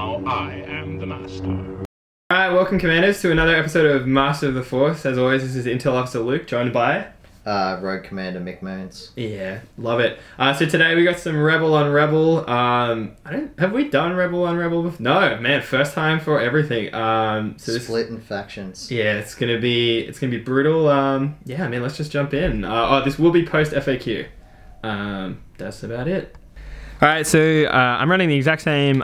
Now I am the master. Alright, welcome Commanders to another episode of Master of the Force. As always, this is Interlocks Luke, joined by... Rogue Commander McMahons. Yeah, love it. So today we got some Rebel on Rebel. Have we done Rebel on Rebel before? No, man, first time for everything. Split in factions. Yeah, it's gonna be brutal. Yeah, man, let's just jump in. This will be post FAQ. That's about it. Alright, so I'm running the exact same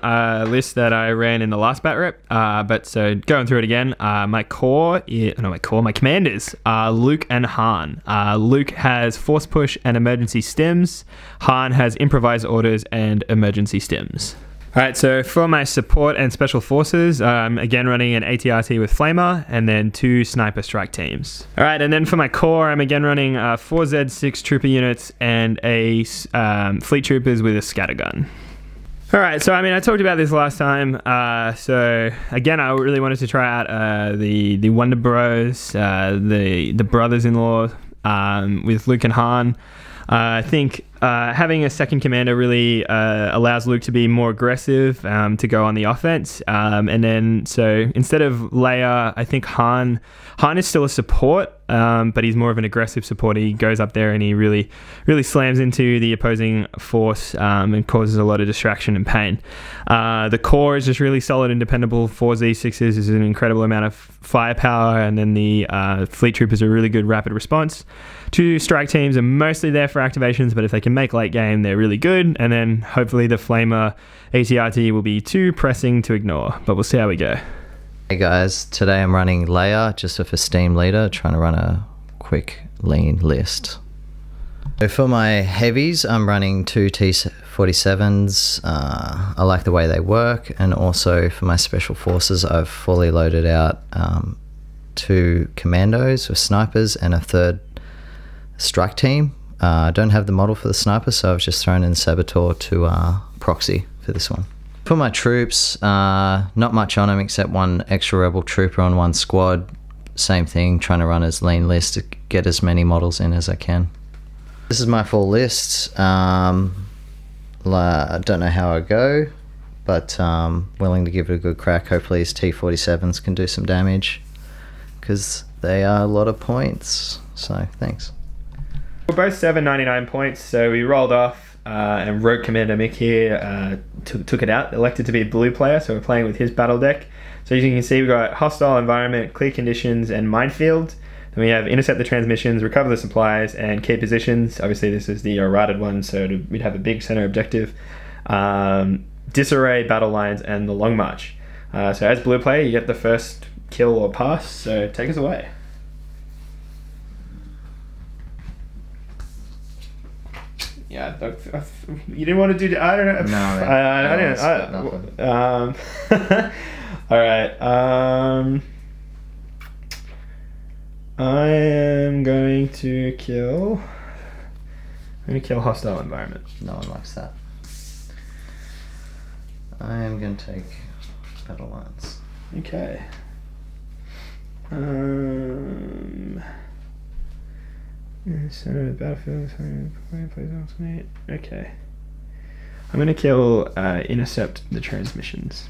list that I ran in the last bat rep, but so going through it again, my commanders are Luke and Han. Luke has Force Push and Emergency Stims. Han has Improvised Orders and Emergency Stims. Alright, so for my support and special forces, I'm again running an ATRT with Flamer and then 2 sniper strike teams. Alright, and then for my core, I'm again running 4 Z6 trooper units and a fleet troopers with a scattergun. Alright, so I talked about this last time. So again, I really wanted to try out the Wonder Bros, the brothers-in-law with Luke and Han. I think having a second commander really allows Luke to be more aggressive, to go on the offense. And then, so instead of Leia, I think Han is still a support, but he's more of an aggressive support. He goes up there and he really slams into the opposing force and causes a lot of distraction and pain. The core is just really solid and dependable. 4 Z6s is an incredible amount of firepower, and then the fleet troopers are really good rapid response. 2 strike teams are mostly there for activations, but if they can make late game, they're really good. And then hopefully the Flamer ATRT will be too pressing to ignore, but we'll see how we go. Hey guys, today I'm running Leia just with a Steam leader, trying to run a quick lean list. So for my heavies, I'm running 2 T-47s. I like the way they work, and also for my special forces, I've fully loaded out 2 commandos with snipers and a 3rd strike team. I don't have the model for the sniper, so I've just thrown in Saboteur to proxy for this one. For my troops, not much on them except 1 extra rebel trooper on 1 squad. Same thing, trying to run as lean list to get as many models in as I can. This is my full list. I don't know how I go, but willing to give it a good crack. Hopefully these T-47s can do some damage, because they are a lot of points. So thanks. We're both 799 points, so we rolled off, and Rogue Commander Mick here took it out, elected to be a blue player, so we're playing with his battle deck. So as you can see, we've got Hostile Environment, Clear Conditions, and Minefield. Then we have Intercept the Transmissions, Recover the Supplies, and Key Positions. Obviously this is the errated one, so we'd have a big center objective. Disarray, Battle Lines, and the Long March. So as blue player, you get the first kill or pass, so take us away. Yeah, you didn't want to do. I don't know. No, I don't know. All right. I am going to kill. I'm going to kill Hostile Environment. No one likes that. I am going to take Battle Lines. Okay. Center of the battlefield. Okay. I'm going to kill Intercept the Transmissions.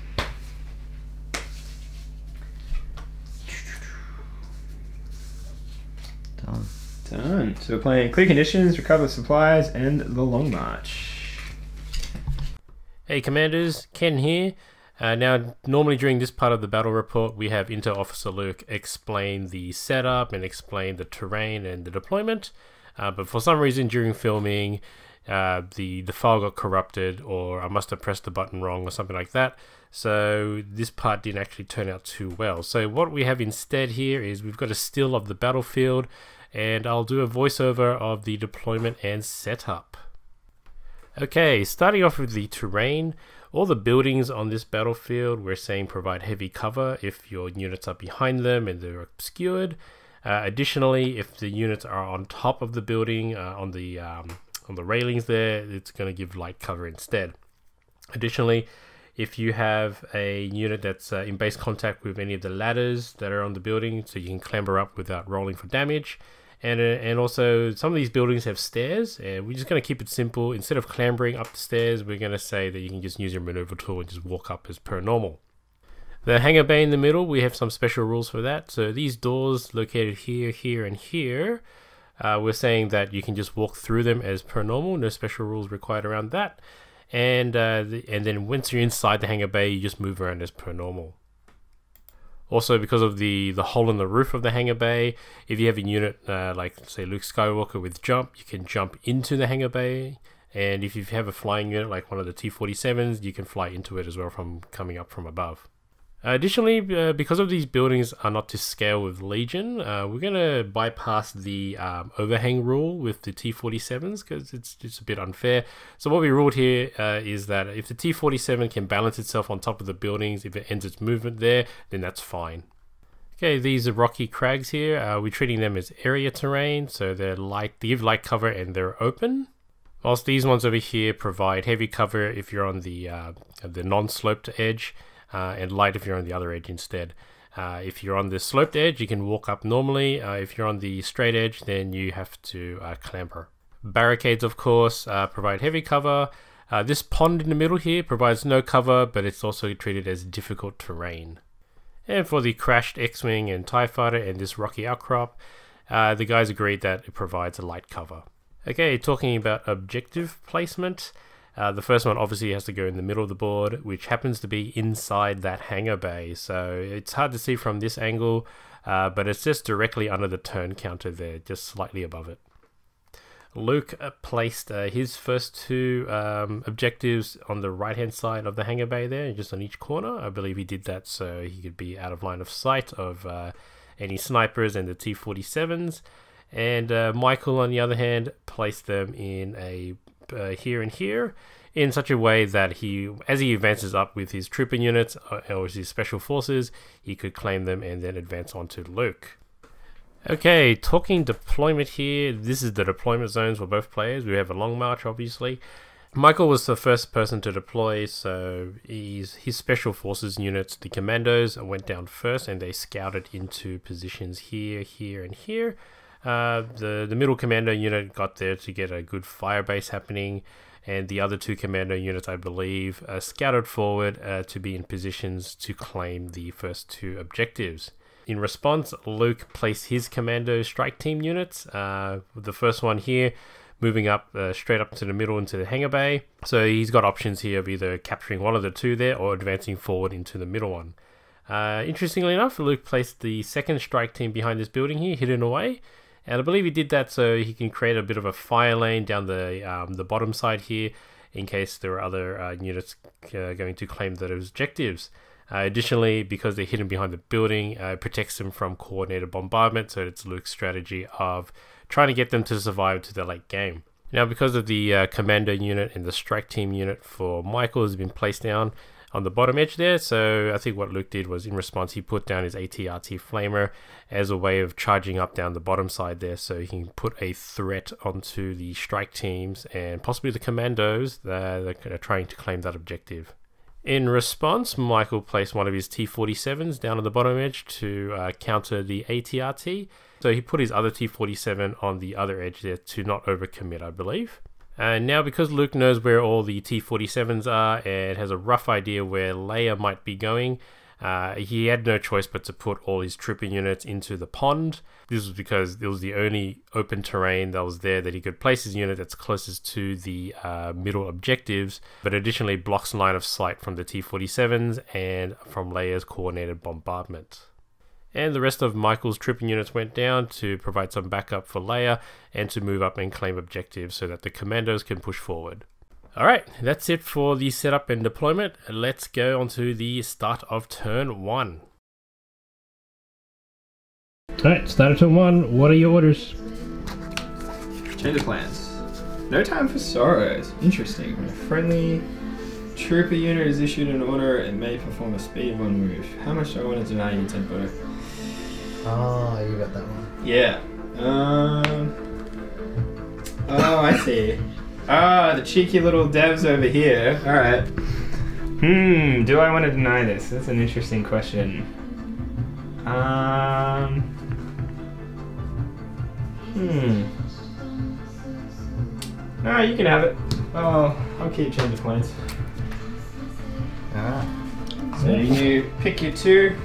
Done. So we're playing Clear Conditions, Recover the Supplies, and the Long March. Hey Commanders, Ken here. Now, normally during this part of the battle report, we have Inter Officer Luke explain the setup and explain the terrain and the deployment. But for some reason during filming, the file got corrupted, or I must have pressed the button wrong or something like that. So this part didn't actually turn out too well. So what we have instead here is we've got a still of the battlefield, and I'll do a voiceover of the deployment and setup. Okay, starting off with the terrain. All the buildings on this battlefield, we're saying provide heavy cover if your units are behind them and they're obscured. Additionally, if the units are on top of the building, on the railings there, it's going to give light cover instead. Additionally, if you have a unit that's in base contact with any of the ladders that are on the building, so you can clamber up without rolling for damage. And also some of these buildings have stairs, and we're just going to keep it simple. Instead of clambering up the stairs, we're going to say that you can just use your maneuver tool and just walk up as per normal. The hangar bay in the middle, we have some special rules for that. So these doors located here, here, and here, we're saying that you can just walk through them as per normal. No special rules required around that. And then once you're inside the hangar bay, you just move around as per normal. Also, because of the hole in the roof of the hangar bay, if you have a unit like, say, Luke Skywalker with jump, you can jump into the hangar bay. And if you have a flying unit like one of the T-47s, you can fly into it as well from coming up from above. Additionally, because of these buildings are not to scale with Legion, we're going to bypass the overhang rule with the T-47s because it's a bit unfair. So what we ruled here is that if the T-47 can balance itself on top of the buildings, if it ends its movement there, then that's fine. Okay, these are rocky crags here. We're treating them as area terrain, so they give light cover and they're open. Whilst these ones over here provide heavy cover if you're on the non-sloped edge, and light if you're on the other edge instead. If you're on the sloped edge, you can walk up normally. If you're on the straight edge, then you have to clamber. Barricades, of course, provide heavy cover. This pond in the middle here provides no cover, but it's also treated as difficult terrain. And for the crashed X-Wing and TIE Fighter and this rocky outcrop, the guys agreed that it provides a light cover. Okay, talking about objective placement. The first one obviously has to go in the middle of the board, which happens to be inside that hangar bay. So it's hard to see from this angle, but it's just directly under the turn counter there, just slightly above it. Luke placed his first two objectives on the right-hand side of the hangar bay there, just on each corner. I believe he did that so he could be out of line of sight of any snipers and the T-47s. And Michael, on the other hand, placed them in a here and here in such a way that as he advances up with his trooper units or his special forces, he could claim them and then advance onto Luke. Okay, talking deployment here, this is the deployment zones for both players. We have a long march, obviously. Michael was the first person to deploy, so his special forces units, the commandos, went down first and they scouted into positions here, here, and here. The middle commando unit got there to get a good firebase happening, and the other two commando units, I believe, scouted forward to be in positions to claim the first two objectives. In response, Luke placed his commando strike team units, the first one here moving up straight up to the middle into the hangar bay. So he's got options here of either capturing one of the two there or advancing forward into the middle one. Interestingly enough, Luke placed the second strike team behind this building here, hidden away. And I believe he did that so he can create a bit of a fire lane down the bottom side here in case there are other units going to claim those objectives. Additionally, because they're hidden behind the building, it protects them from coordinated bombardment, so it's Luke's strategy of trying to get them to survive to the late game. Now, because of the commando unit and the strike team unit for Michael has been placed down on the bottom edge there, so I think what Luke did was in response he put down his AT-RT flamer as a way of charging up down the bottom side there so he can put a threat onto the strike teams and possibly the commandos that are trying to claim that objective. In response, Michael placed one of his T-47s down on the bottom edge to counter the AT-RT. So he put his other T-47 on the other edge there to not overcommit, I believe. And now because Luke knows where all the T-47s are and has a rough idea where Leia might be going, he had no choice but to put all his trooper units into the pond. This was because it was the only open terrain that was there that he could place his unit that's closest to the middle objectives, but additionally blocks line of sight from the T-47s and from Leia's coordinated bombardment. And the rest of Michael's trooper units went down to provide some backup for Leia and to move up and claim objectives so that the commandos can push forward. Alright, that's it for the setup and deployment. Let's go on to the start of turn 1. Alright, start of turn 1. What are your orders? Change of plans. No time for sorrows. Interesting. When a friendly trooper unit is issued an order, it may perform a speed 1 move. How much do I want to deny you tempo? Oh, you got that one. Yeah. Oh, I see. Ah, the cheeky little devs over here. Alright. Do I want to deny this? That's an interesting question. No, you can have it. Oh, I'll keep change of plans. Alright. So you pick your 2.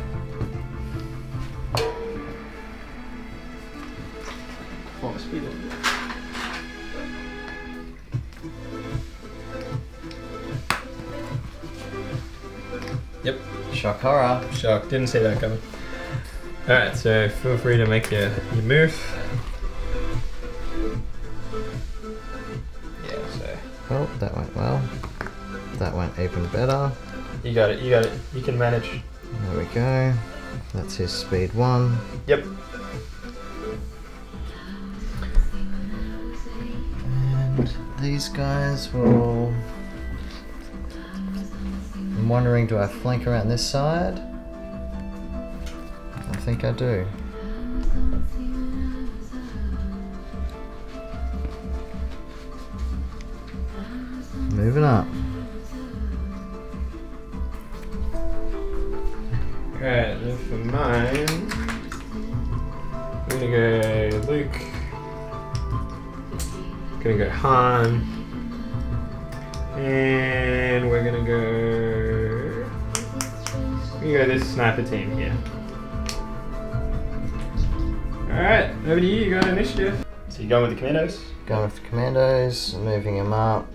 Oh, speed up. Yep. Shock horror. Shock. Didn't see that coming. Alright, so feel free to make your move. Yeah, so. Oh, that went well. That went even better. You got it, you got it. You can manage. There we go. That's his speed 1. Yep. And these guys will... I'm wondering, do I flank around this side? I think I do. Moving up. Alright, then for mine, I'm gonna go Luke. Gonna go Han. And we're gonna go this sniper team here. Alright, over to you, you got initiative. So you're going with the commandos? Going with the commandos, moving him up.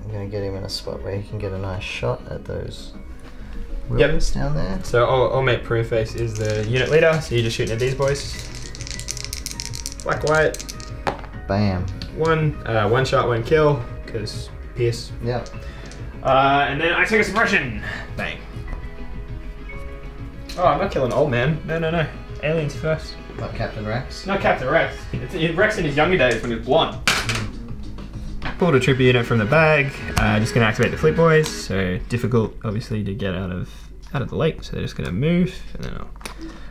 I'm gonna get him in a spot where he can get a nice shot at those wheels down there. So old mate Pruneface is the unit leader, so you're just shooting at these boys. Black, white. Bam. One shot, 1 kill, because Pierce. Yep. And then I take a suppression. Bang. Oh, I'm not killing old man. No. Aliens first. Like Captain Rex. Not Captain Rex. It's Rex in his younger days when he was blonde. Pulled a trooper unit from the bag. Just gonna activate the fleet boys. So difficult, obviously, to get out of the lake. So they're just gonna move, and then I'll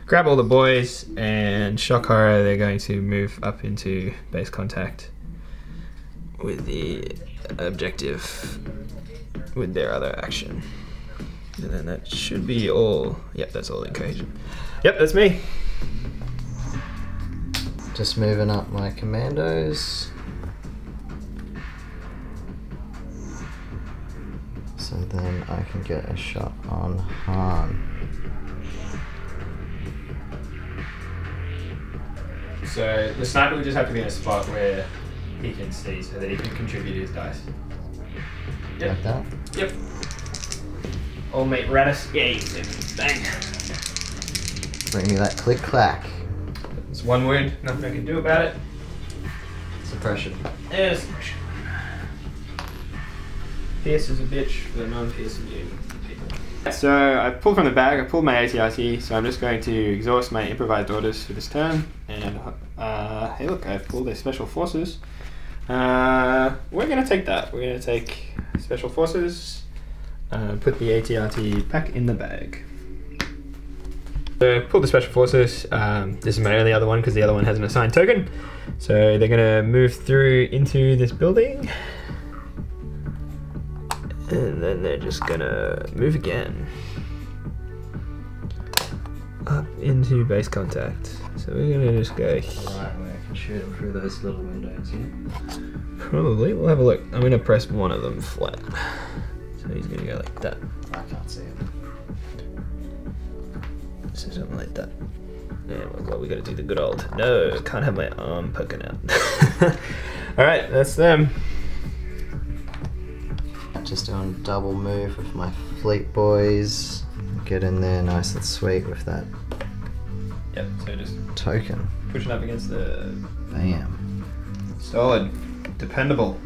grab all the boys and shock horror. They're going to move up into base contact with the objective with their other action. And then that should be all. Yep, that's all the cohesion. Yep, that's me. Just moving up my commandos. So then I can get a shot on Han. So the sniper would just have to be in a spot where he can see so that he can contribute his dice. Yep. Like that? Yep. Old mate Radis. Yeah, he's in. Bang. Bring me that click clack. It's 1 wound, nothing I can do about it. Suppression. Yeah, suppression. Pierce is a bitch for the non-Pierce immune people. So I pulled from the bag, I pulled my ATRT, so I'm just going to exhaust my improvised orders for this turn. And hey look, I've pulled a special forces. We're gonna take that. We're gonna take special forces, put the ATRT back in the bag. So pull the special forces. This is my only other one because the other one has an assigned token. So they're gonna move through into this building. And then they're just gonna move again. Up into base contact. So we're gonna just go. Right, where I can shoot him through those little windows here. Probably, we'll have a look. I'm gonna press one of them flat. So he's gonna go like that. I can't see him. So something like that. Yeah, well, we gotta do the good old. No, can't have my arm poking out. Alright, that's them. Just doing a double move with my fleet boys. Get in there nice and sweet with that Yep, so just token. pushing up against the. Bam. Solid. Dependable.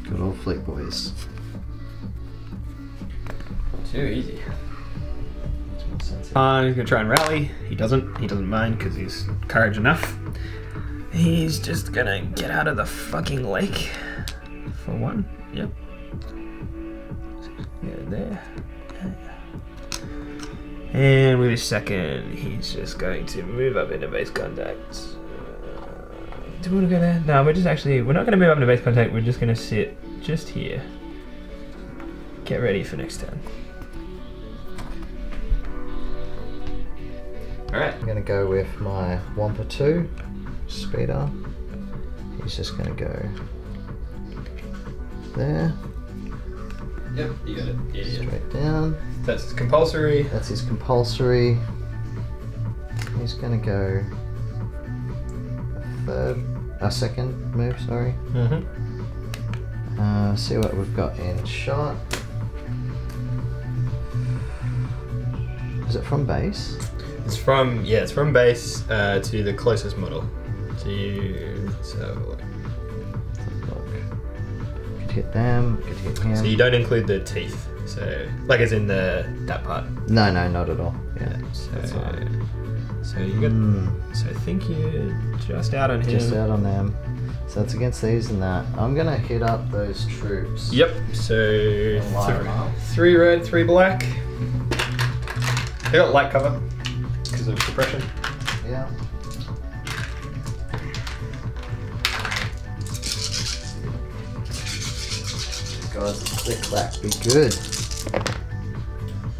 Good old fleet boys. Too easy. He's gonna try and rally. He doesn't mind because he's courage enough. He's just gonna get out of the fucking lake for 1. Yep. Yeah, there. And with his second, he's just going to move up into base contact. Do we want to go there? No, we're not going to move up into base contact. We're just going to sit just here. Get ready for next turn. Alright. I'm gonna go with my Wampa 2. speeder. He's just gonna go there. Yep, you got it. Yeah, yeah. Straight down. That's compulsory. That's his compulsory. He's gonna go a second move, sorry. See what we've got in shot. Is it from base? It's from base to the closest model. So let's have a look. Could hit them, could hit him. So you don't include the teeth. So like as in that part. No, not at all. Yeah. So you got. So I think you're just out on him. Just out on them. So that's against these and that. I'm gonna hit up those troops. Yep. So Light 'em up. 3 red, 3 black. They got light cover because of suppression. Yeah. Guys, click clack, be good.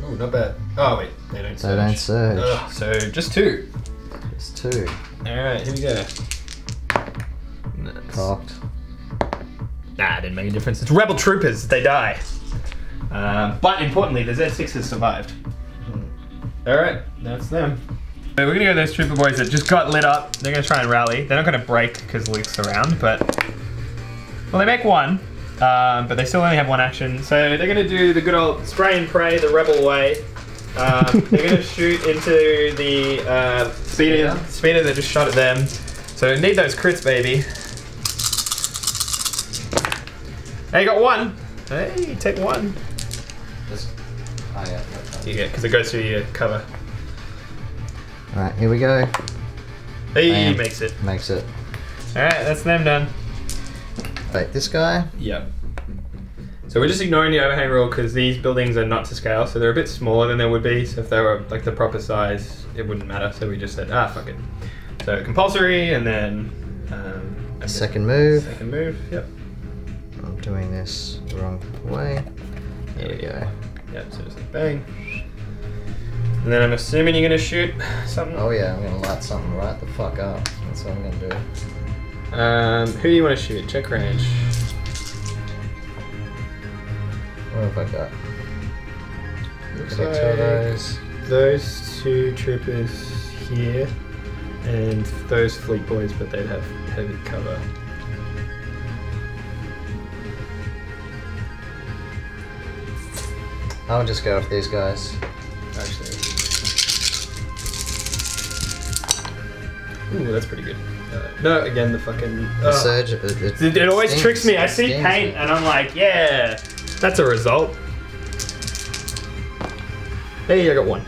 Oh, not bad. Oh wait, they don't surge. They don't surge. Ugh, so just 2. Just 2. Alright, here we go. Cocked. Nah, it didn't make a difference. It's rebel troopers, they die. But importantly, the Z6 has survived. Alright, that's them. So we're gonna go with those trooper boys that just got lit up. They're gonna try and rally. They're not gonna break because Luke's around, but... Well, they make 1, but they still only have 1 action. So they're gonna do the good old spray and pray the rebel way. They're gonna shoot into the speeder that just shot at them. So need those crits, baby. Hey, you got 1. Hey, take 1. Just, oh yeah. Yeah, because it goes through your cover. Alright, here we go. He Bam. makes it. Makes it. Alright, that's them done. Wait, this guy? Yep. So we're just ignoring the overhang rule because these buildings are not to scale, so they're a bit smaller than they would be. So if they were like the proper size, it wouldn't matter. So we just said, fuck it. So compulsory, and then Second move. Second move. Yep. I'm doing this the wrong way. There we go. Yep. So just like bang. And then I'm assuming you're gonna shoot something. Oh yeah, I'm gonna light something right the fuck up. That's what I'm gonna do. Who do you want to shoot? Check range. What have I got? Looks Got like 2 of those. those 2 troopers here, and those fleet boys, but they'd have heavy cover. I'll just go with these guys. Actually. Ooh, that's pretty good. No, again, the fucking... The surge, it always stings. tricks me. I It see stings paint me. and I'm like, yeah, that's a result. Hey, I got 1.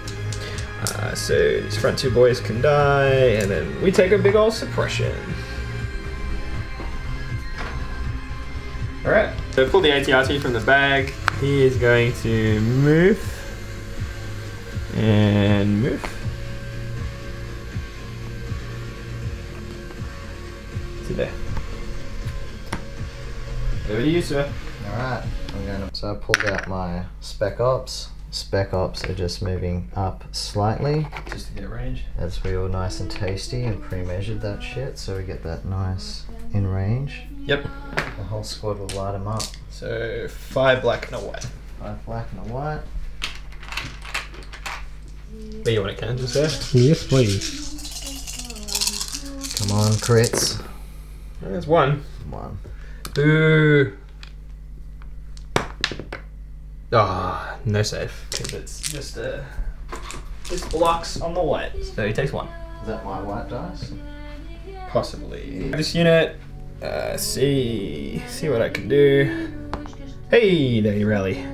So these front 2 boys can die, and then we take a big old suppression. Alright, so pull the ATRT from the bag. He is going to move. And move. See there. Over to you, sir. Alright, so I pulled out my spec ops. Spec ops are just moving up slightly. Just to get a range. That's real nice and tasty and pre-measured that shit, so we get that nice in range. Yep. The whole squad will light them up. So 5 black and a white. 5 black and a white. There you want it, Kansas, sir? Yes, please. Come on, crits. There's 1. 1. Boo. Ah, no save. Because it's just blocks on the white. So he takes 1. Is that my white dice? Possibly. This unit, see what I can do. Hey, there you rally.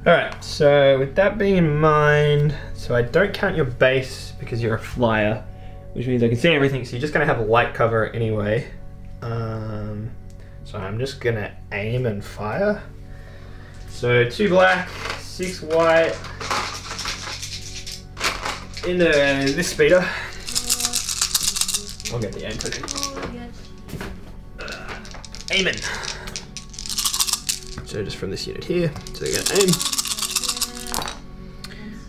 Alright, so with that being in mind, so I don't count your base because you're a flyer, which means I can see everything, so you're just going to have a light cover anyway. So I'm just going to aim and fire. So 2 black, 6 white, into this speeder. I'll get the aim put in. Aiming. So just from this unit here, so they're gonna aim.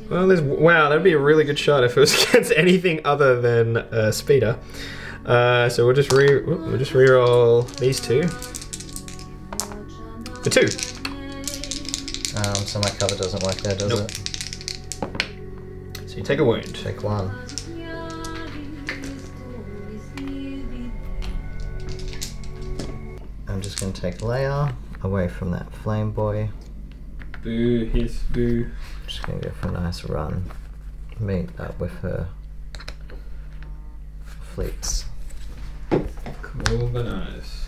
Well, wow, that'd be a really good shot if it was against anything other than a speeder. So we'll just re-roll these two. For 2. So my cover doesn't work there, does it? So you take a wound. Take 1. I'm just going to take Leia away from that flame boy. Boo, here's boo. Just going to go for a nice run. Meet up with her fleets. Cool bananas.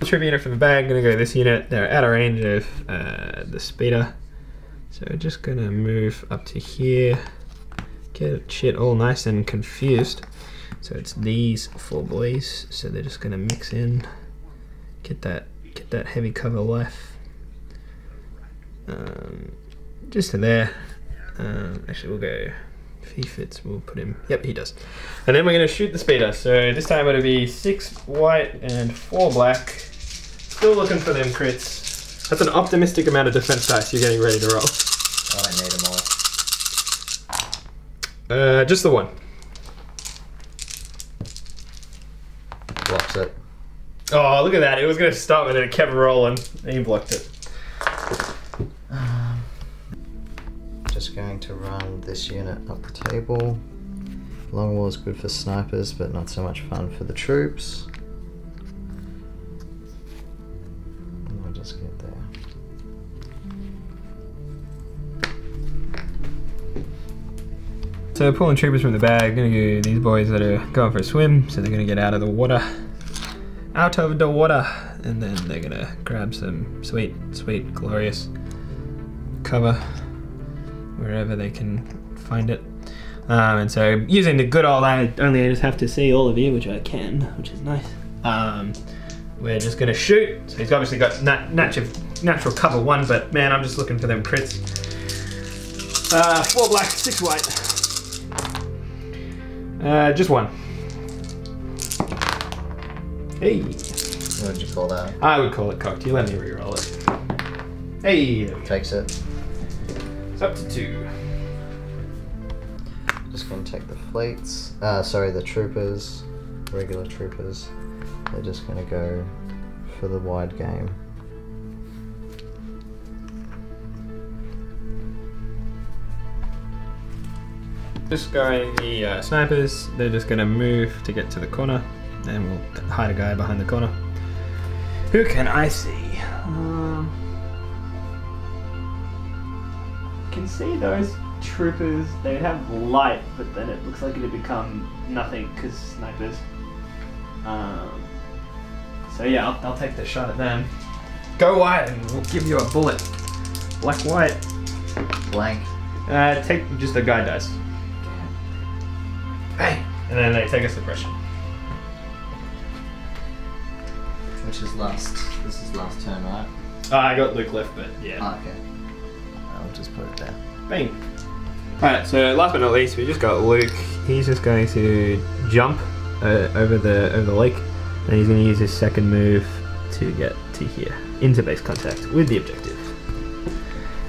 Trooper unit from the bag, gonna go this unit. They're out of range of the speeder. So we're just gonna move up to here. Get shit all nice and confused. So it's these 4 boys. So they're just gonna mix in. Get that heavy cover life. Just to there. Actually we'll go, if he fits, we'll put him, yep, he does. And then we're gonna shoot the speeder. So this time it'll be 6 white and 4 black. Still looking for them crits. That's an optimistic amount of defense dice you're getting ready to roll. I don't need them all. Just the 1. Blocks it. Oh, look at that. It was gonna stop and then it kept rolling. And he blocked it. Just going to run this unit up the table. Long wall is good for snipers, but not so much fun for the troops. I'll just get there. So pulling troopers from the bag, gonna go these boys that are going for a swim, so they're gonna get out of the water. Out of the water! And then they're gonna grab some sweet, sweet, glorious cover wherever they can find it. And so using the good old, I just have to see all of you, which I can, which is nice. We're just gonna shoot. So he's obviously got natural cover 1, but man, I'm just looking for them crits. 4 black, 6 white. Just 1. Hey. What did you call that? I would call it cocked. You let me re-roll it. Hey. Takes it. It's up to 2. Just going to take the fleets. Sorry, the troopers. Regular troopers. They're just going to go for the wide game. Just going the snipers. They're just going to move to get to the corner. And we'll hide a guy behind the corner. Who can I see? Can see those troopers. They'd have light, but then it looks like it'd become nothing because snipers. So yeah, I'll take the shot at them. Go white and we'll give you a bullet. Black white. Blank. Take just a guide dice. Bang! And then they take a suppression. Which is last. This is last turn, right? I got Luke left, but yeah. Oh, okay. I'll just put it there. Bang! Alright, so last but not least, we just got Luke. He's just going to jump over the lake, and he's going to use his second move to get to here, into base contact with the objective.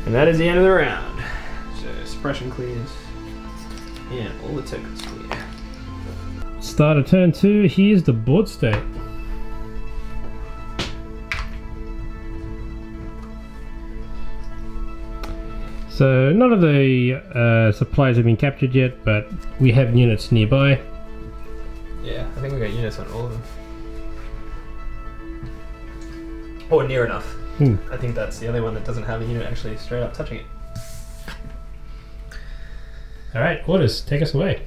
And that is the end of the round. So suppression clears, and all the tokens clear. Start of turn 2, here's the board state. So none of the supplies have been captured yet, but we have units nearby. Yeah, I think we got units on all of them. Or near enough. I think that's the only one that doesn't have a unit actually straight up touching it. Alright, orders, take us away.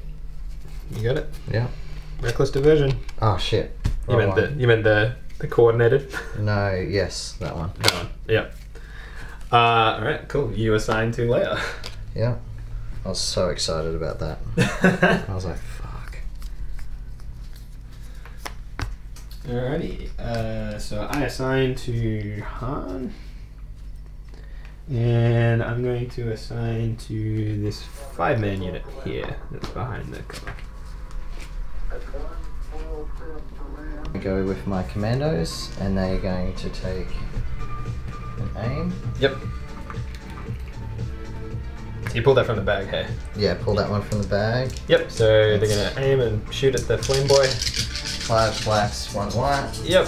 You got it? Yeah. Reckless diversion. Oh shit. You meant the coordinated? No, yes, that one. That one. Yep. Alright, cool. You assigned to Leia. Yeah. I was so excited about that. I was like, fuck. Alrighty. So I assign to Han. And I'm going to assign to this 5-man unit here that's behind the cover. I go with my commandos, and they're going to take an aim. Yep. You pulled that from the bag, hey? Yeah, pull that one from the bag. Yep, so they're gonna aim and shoot at the flame boy. 5 blacks, 1 white. Yep.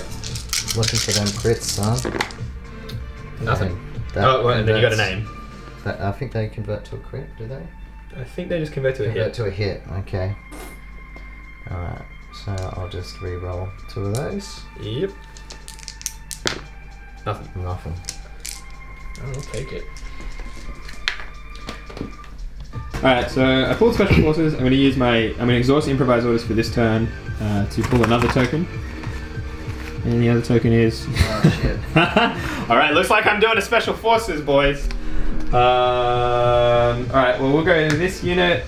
Looking for them crits, son. Nothing. That Oh, well, and then you got a converts- name. I think they convert to a crit, do they? I think they just convert to a Convert hit. to a hit, okay. Alright, so I'll just re-roll 2 of those. Yep. Nothing. Nothing. I'll take it. Alright, so I pulled special forces. I'm gonna exhaust improvise orders for this turn to pull another token. And the other token is. Oh shit. Alright, looks like I'm doing a special forces, boys. Alright, well we'll go to this unit.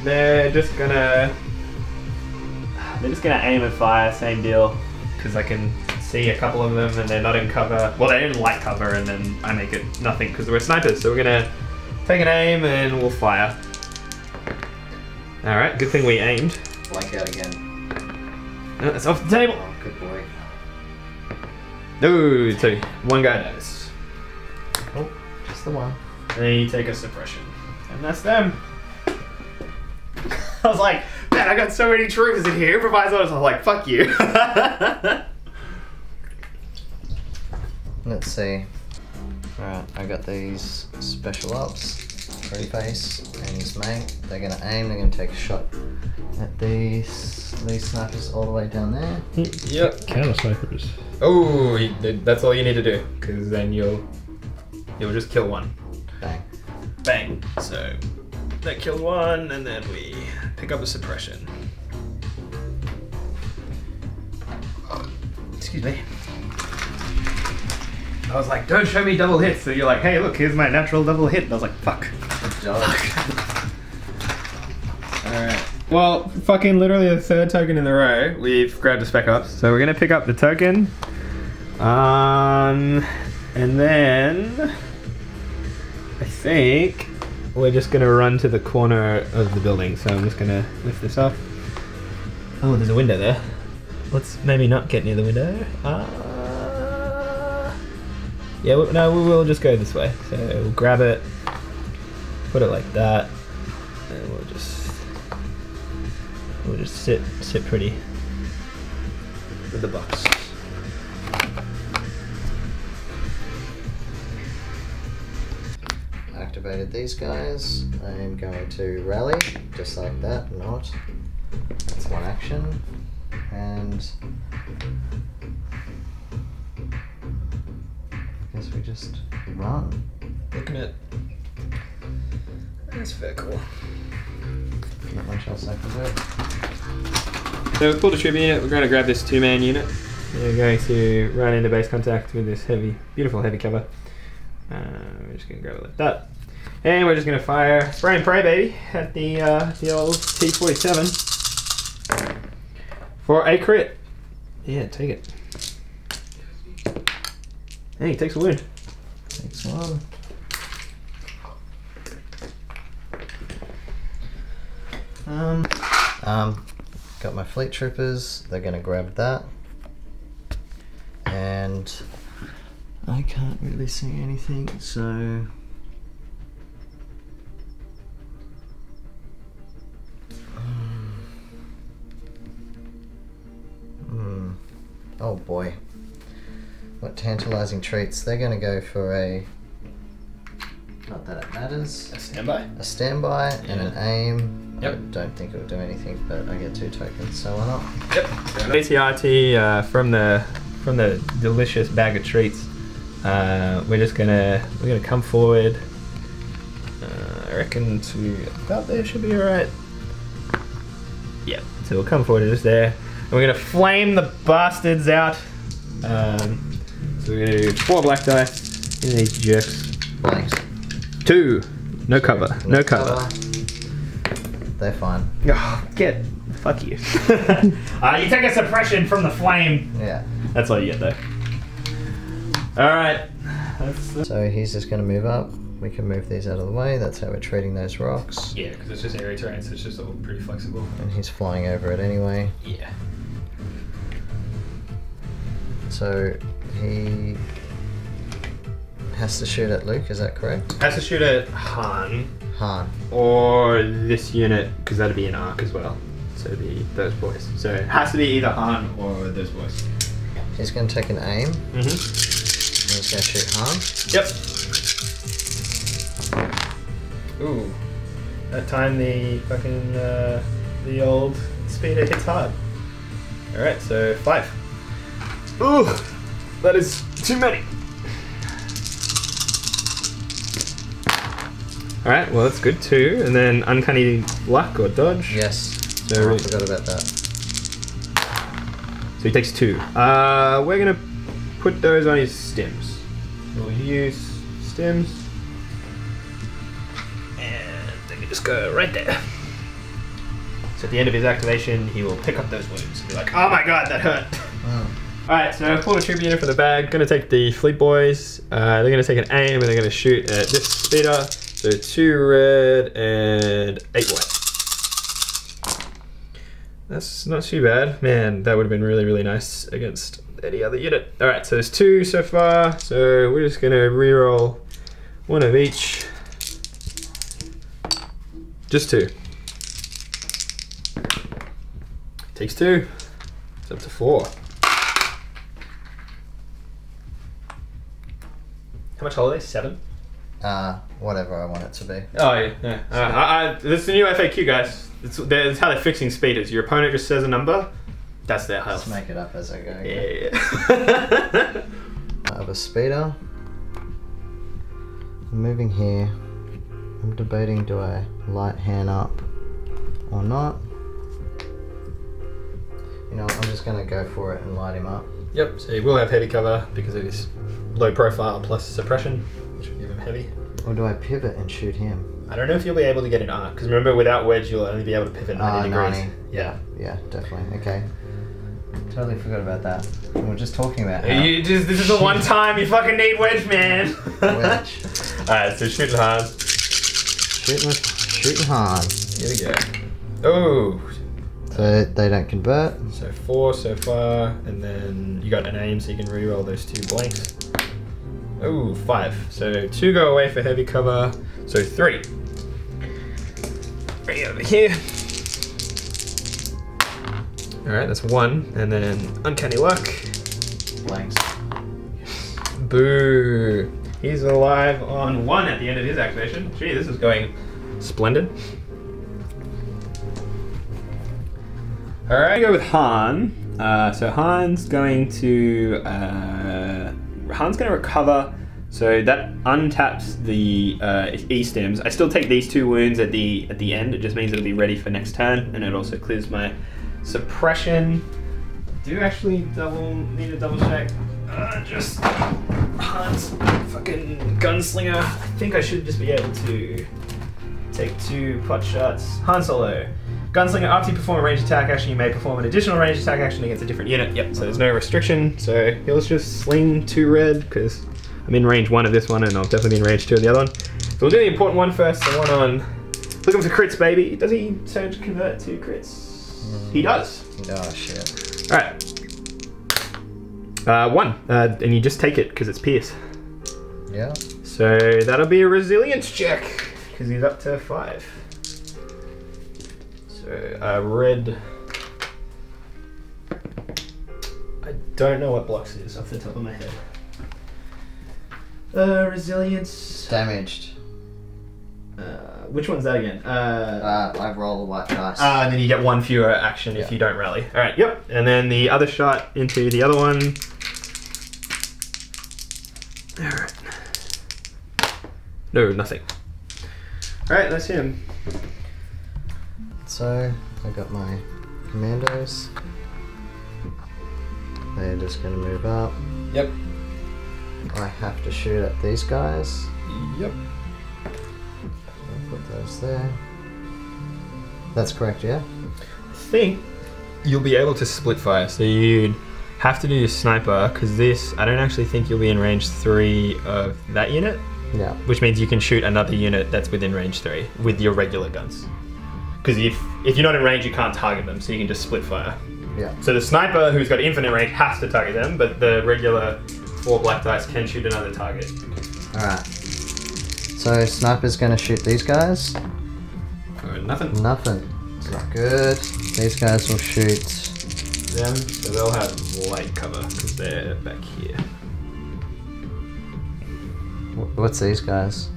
They're just gonna aim and fire, same deal. Because I can see a couple of them and they're not in cover. Well, they're in light cover and then I make it nothing because we're snipers. So we're gonna take an aim and we'll fire. Alright, good thing we aimed. Blank out again. No, it's off the table. Oh, good boy. No, so one guy knows. Oh, just the one. They take a suppression. And that's them. I was like, man, I got so many troopers in here. Improvise orders. I was like, fuck you. Let's see. Alright, I got these special ops. Preface and his mate. They're gonna aim, they're gonna take a shot at these snipers all the way down there. Yep. Counter snipers. Oh, that's all you need to do. Because then you'll just kill one. Bang. Bang. So that killed one, and then we pick up a suppression. Excuse me. I was like, don't show me double hits. So you're like, hey, look, here's my natural double hit. And I was like, fuck. Good job. Alright. Well, fucking literally the third token in the row, we've grabbed a spec ops. So we're gonna pick up the token. And then I think we're just gonna run to the corner of the building. So I'm just gonna lift this up. Oh, there's a window there. Let's maybe not get near the window. Yeah, no, we will just go this way. So we'll grab it, put it like that, and we'll just sit pretty with the box. Activated these guys. I am going to rally, just like that, not. That's one action. And I guess we just run. Looking at that's fair cool. Not much else I can do. So we've pulled a tribute unit. We're going to grab this 2-man unit. We're going to run into base contact with this beautiful heavy cover. We're just going to grab it like that. And we're just going to fire spray and pray, baby, at the old T-47 for a crit. Yeah, take it. Hey, he takes a wound. Takes one. Got my fleet troopers. They're gonna grab that. And I can't really see anything, so oh boy. What tantalizing treats. They're gonna go for a, not that it matters, A standby. a standby and an aim. Yep. I don't think it'll do anything, but I get 2 tokens, so why not? Yep. ATRT from the delicious bag of treats. We're gonna come forward. I reckon to about there should be alright. Yep. So we'll come forward just there, and we're gonna flame the bastards out. So we're gonna do 4 black dice in these jerks. Blanks. 2. No cover. No cover. They're fine. Oh, fuck you. You take a suppression from the flame. Yeah. That's all you get though. Alright. So he's just going to move up. We can move these out of the way. That's how we're treating those rocks. Yeah, because it's just area terrain, so it's just all pretty flexible. And he's flying over it anyway. Yeah. So he has to shoot at Luke, is that correct? Has to shoot at Han. Han. or this unit, because that'd be an arc as well. So it'd be those boys. So it has to be either Han or those boys. He's going to take an aim. Mm-hmm. He's going to shoot Han. Yep. Ooh. That time the fucking, the old speeder hits hard. Alright, so 5. Ooh! That is too many. Alright, well that's good too. And then uncanny luck or dodge. Yes. So I forgot about that. So he takes 2. We're gonna put those on his stims. We'll use stims. And they can just go right there. So at the end of his activation, he will pick up those wounds and be like, oh my god, that hurt. Oh. Alright, so I pulled a troop unit from the bag. Gonna take the fleet boys. They're gonna take an aim and they're gonna shoot at this speeder. So 2 red and 8 white. That's not too bad. Man, that would have been really, really nice against any other unit. Alright, so there's 2 so far. So we're just gonna reroll 1 of each. Just 2. Takes 2. It's up to 4. How much holiday? 7? Whatever I want it to be. Oh yeah. This is the new FAQ, guys. It's how they're fixing speeders. Your opponent just says a number. That's their health. Just make it up as I go. Yeah. I have a speeder. I'm moving here. I'm debating, do I light Han up or not? You know, I'm just gonna go for it and light him up. Yep. So he will have heavy cover because of his low profile plus suppression, which will give him heavy. Or do I pivot and shoot him? I don't know if you'll be able to get an arc, because remember, without wedge, you'll only be able to pivot 90 degrees. 90. Yeah. Yeah, definitely. Okay. Totally forgot about that. We were just talking about how This is the one time you fucking need wedge, man. wedge. Alright, so shooting hard. Shooting Han. Here we go. Oh. So they don't convert. So 4 so far, and then you got an aim, so you can reroll those 2 blanks. Oh, 5. So 2 go away for heavy cover. So 3. Bring it over here. Alright, that's 1. And then uncanny luck. Blanks. Boo. He's alive on 1 at the end of his activation. Gee, this is going splendid. Alright, go with Han. So Han's going to recover. So that untaps the E stems. I still take these 2 wounds at the end. It just means it'll be ready for next turn, and it also clears my suppression. I do actually need a double check. Just Han's fucking gunslinger. I think I should just be able to take 2 pot shots. Han Solo. Gunslinger, after you perform a ranged attack action, you may perform an additional ranged attack action against a different unit. Yep, so there's no restriction. So he'll just sling 2 red, because I'm in range 1 of this one, and I'll definitely be in range 2 of the other one. So we'll do the important one first, the one on looking for crits, baby. Does he surge convert to crits? He does. Oh, shit. Alright. 1, and you just take it, because it's pierce. Yeah. So that'll be a resilience check, because he's up to 5. So, red. I don't know what blocks is off the top of my head. Resilience. Damaged. Which one's that again? I roll the white dice. And then you get 1 fewer action if you don't rally. Alright, yep. And then the other shot into the other one. Alright. No, nothing. Alright, that's him. So, I got my commandos. They're just going to move up. Yep. I have to shoot at these guys. Yep. I'll put those there. That's correct, yeah? I think you'll be able to split fire, so you'd have to do your sniper, because this, I don't actually think you'll be in range 3 of that unit. Yeah. Which means you can shoot another unit that's within range 3 with your regular guns. Because if you're not in range, you can't target them, so you can just split fire. Yeah. So the sniper, who's got infinite range, has to target them, but the regular 4 black dice can shoot another target. Alright. So sniper's gonna shoot these guys. Nothing. Nothing. It's not good. These guys will shoot Them, so they'll have light cover because they're back here. What's these guys?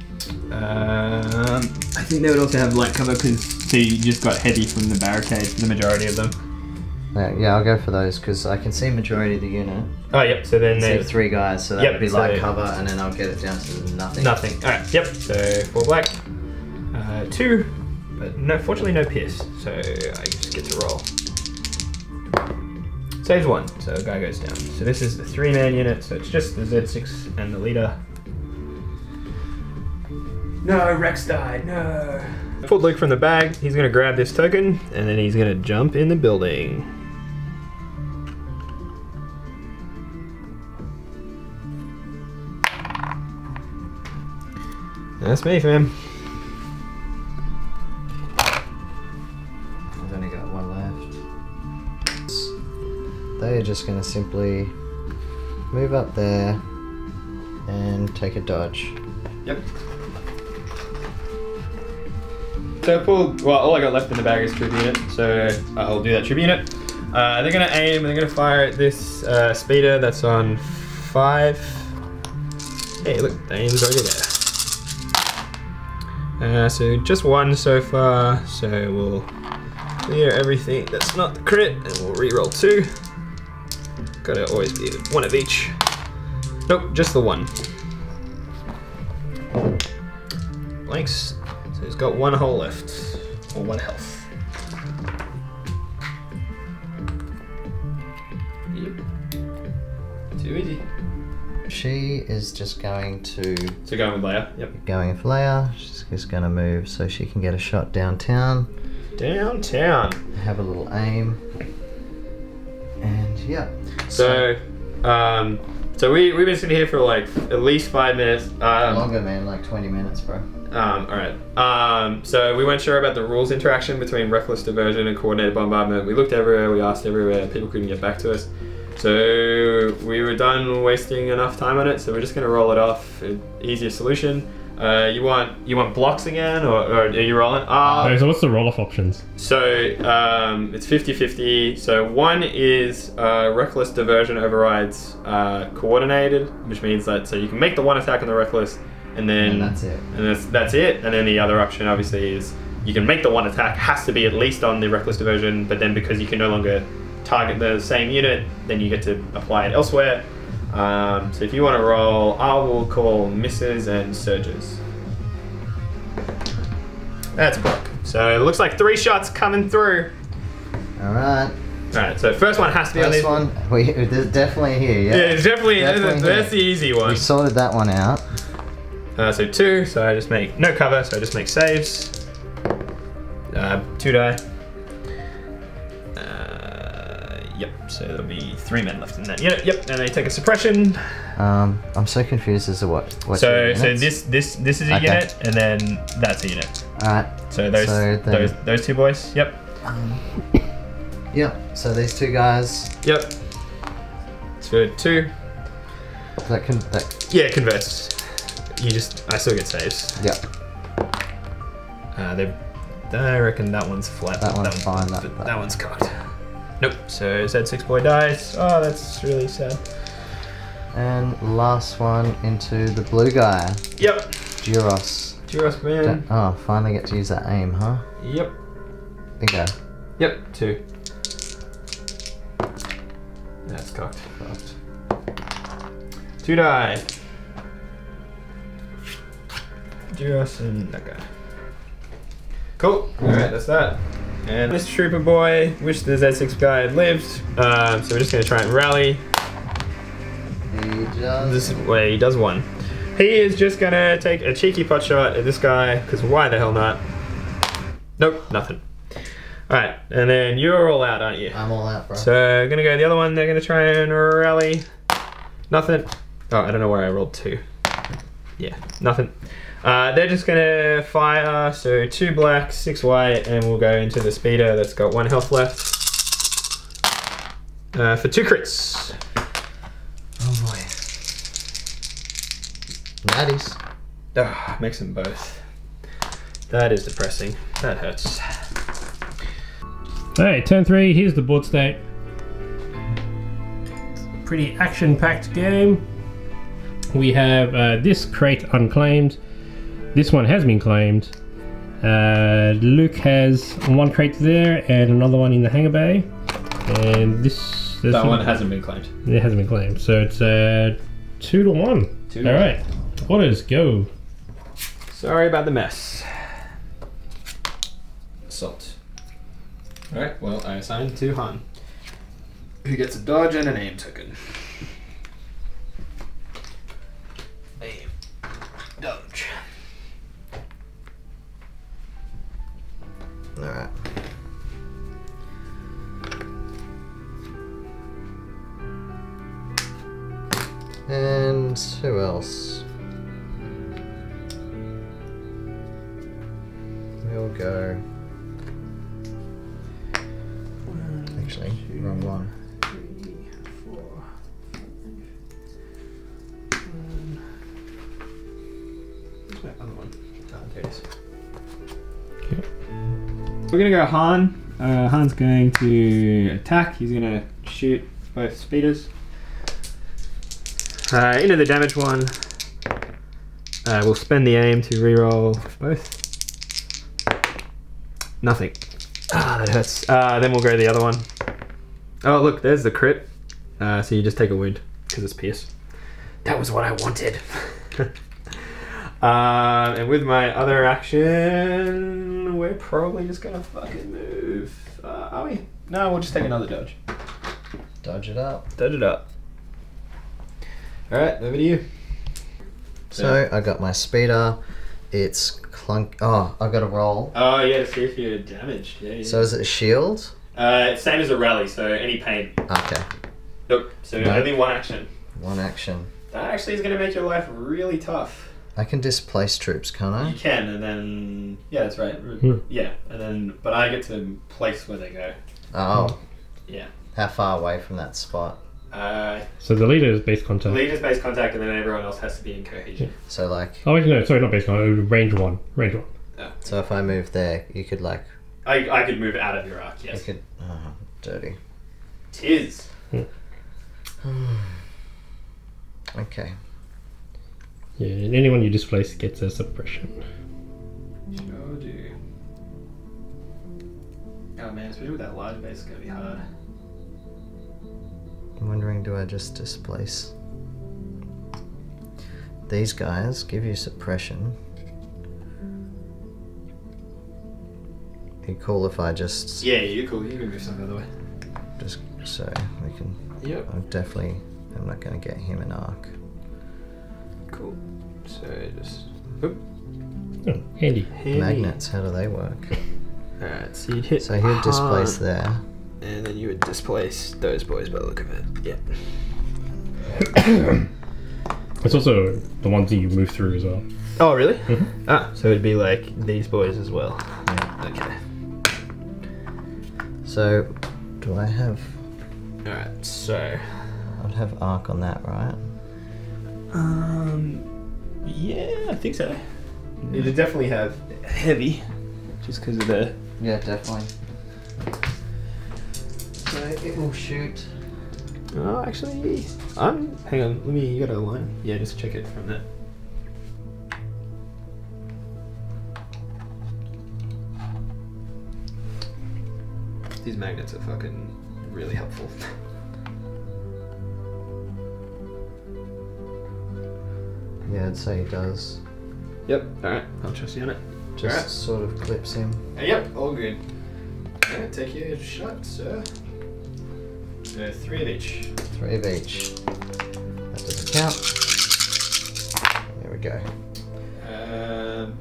I think they would also have light cover because you just got heavy from the barricade for the majority of them. Yeah, I'll go for those because I can see majority of the unit. Oh, yep. So then See there's 3 guys, so that Yep, would be so light cover, and then I'll get it down to nothing. nothing. All right. Yep. So 4 black, 2, but no, fortunately no pierce. So I just get to roll. Saves 1, so the guy goes down. So this is the 3-man unit. So it's just the Z6 and the leader. No, Rex died. No. I pulled Luke from the bag. He's gonna grab this token, and then he's gonna jump in the building. That's me, fam. I've only got 1 left. They're just going to simply move up there and take a dodge. Yep. So I pulled, well, all I got left in the bag is troop unit, so I'll do that troop unit. They're gonna aim, they're gonna fire at this speeder that's on 5. Hey, look, the aim's already there. So just 1 so far, so we'll clear everything that's not the crit, and we'll re-roll 2. Gotta always be 1 of each. Nope, just the 1. Blanks. So he's got 1 hole left, or 1 health. Yep. Too easy. She is just going to... So going with Leia, yep. Going for Leia. She's just going to move so she can get a shot downtown. Downtown. Have a little aim. And yeah. So we've been sitting here for like at least 5 minutes. Longer, man, like 20 minutes, bro. Alright. So we weren't sure about the rules interaction between reckless diversion and coordinated bombardment. We looked everywhere, we asked everywhere, people couldn't get back to us. So we were done wasting enough time on it, so we're just gonna roll it off. Easier solution. You want blocks again, or are you rolling? So what's the roll-off options? So it's 50-50. So 1 is reckless diversion overrides coordinated, which means that so you can make the 1 attack on the reckless, and then that's it. And that's it. And then the other option obviously is you can make the 1 attack, has to be at least on the reckless diversion, but then because you can no longer target the same unit, then you get to apply it elsewhere. So if you want to roll, I will call misses and surges. That's a block. So it looks like 3 shots coming through. Alright. Alright, so first one has to be on this one. There's definitely here, yeah? Yeah, it's definitely Definitely that's the easy one. We sorted that one out. So 2, so I just make no cover, so I just make saves. 2 die. Yep, so there'll be 3 men left in that unit. Yep, and they take a suppression. I'm so confused as to what So this is a unit, and then that's a unit. Alright. So those 2 boys. Yep. Yep. So these 2 guys. Yep. So 2. That Yeah, it converts. I still get saves. Yep. I reckon that one's flat. That one's fine. That one's cocked. Nope. So Z6 boy dies. Oh, that's really sad. And last one into the blue guy. Yep. Duros, man. Oh, finally get to use that aim, huh? Yep. Bingo. Yep. 2. That's cocked. 2 die. Duros and that guy. Cool. Alright, that's that. And this trooper boy, wish the Z6 guy had lived. So we're just going to try and rally. He does 1. He is just going to take a cheeky pot shot at this guy, because why the hell not? Nope, nothing. Alright, and then you're all out, aren't you? I'm all out, bro. So I'm going to go the other one. They're going to try and rally. Nothing. Oh, I don't know where I rolled 2. Yeah, nothing. They're just gonna fire, so 2 black, 6 white, and we'll go into the speeder that's got 1 health left. For 2 crits. Oh boy. Natties. Makes them both. That is depressing. That hurts. Alright, turn 3, here's the board state. Pretty action-packed game. We have this crate unclaimed. This one has been claimed. Luke has one crate there and another one in the hangar bay. And this... That one hasn't been claimed. It hasn't been claimed. So it's 2 to 1. 2 to 1. Alright, orders, go. Sorry about the mess. Assault. Alright, well, I assign to Han, who gets a dodge and a name token. Name. Dodge. Alright. And who else? We'll go. Actually, wrong one. 3, 4, 5. Where's my other one? Oh, there it is. Okay. We're gonna go Han. Han's going to attack. He's gonna shoot both speeders. Into the damage one. We'll spend the aim to reroll both. Nothing. That hurts. Then we'll go to the other one. Oh, look, there's the crit. So you just take a wound because it's pierce. That was what I wanted. And with my other action, we're probably just gonna fucking move. Are we? No, we'll just take another dodge. Dodge it up. Dodge it up. Alright, over to you. So I got my speeder. It's clunk. Oh, I got a roll. Oh, yeah, to see if you're damaged. Yeah, yeah. So is it a shield? Same as a rally, so any pain. Okay. Nope, so No. only one action. One action. That actually is going to make your life really tough. I can displace troops, can't I? You can, and then... Yeah, that's right. Yeah, and then... But I get to place where they go. Oh. Yeah. How far away from that spot? So the leader is base contact. Leader's base contact, and then everyone else has to be in cohesion. So like... Oh, wait, no, sorry, not base contact. Range 1. Range 1. So if I move there, you could like... I could move out of your arc, yes. You could... Oh, dirty. Tis. Okay. Yeah, and anyone you displace gets a suppression. Sure do. Oh man, especially with that large base, it's going to be hard. I'm wondering, do I just displace... These guys give you suppression. Be cool if I just... Yeah, you're cool. You can move some other way. Just so we can... Yep. I'm definitely... I'm not going to get him an arc. Cool. So just... Oop. Oh, handy. Magnets, how do they work? Alright, so you'd hit... So he would displace there. And then you would displace those boys by the look of it. Yeah. It's also the ones that you move through as well. Oh, really? Mm-hmm. Ah, so it'd be like these boys as well. Yeah. Okay. So, do I have... Alright, so... I'd have arc on that, right? Yeah, I think so. It'd definitely have heavy, just because of the... Yeah, definitely. So it will shoot. Oh, actually, hang on, you got a line? Yeah, just check it from there. These magnets are fucking really helpful. Yeah, I'd say he does. Yep, alright, I'll trust you on it. Just Alright. sort of clips him. Yep, all good. Yeah, take your shot, sir. 3 of each. 3 of each. That doesn't count. There we go.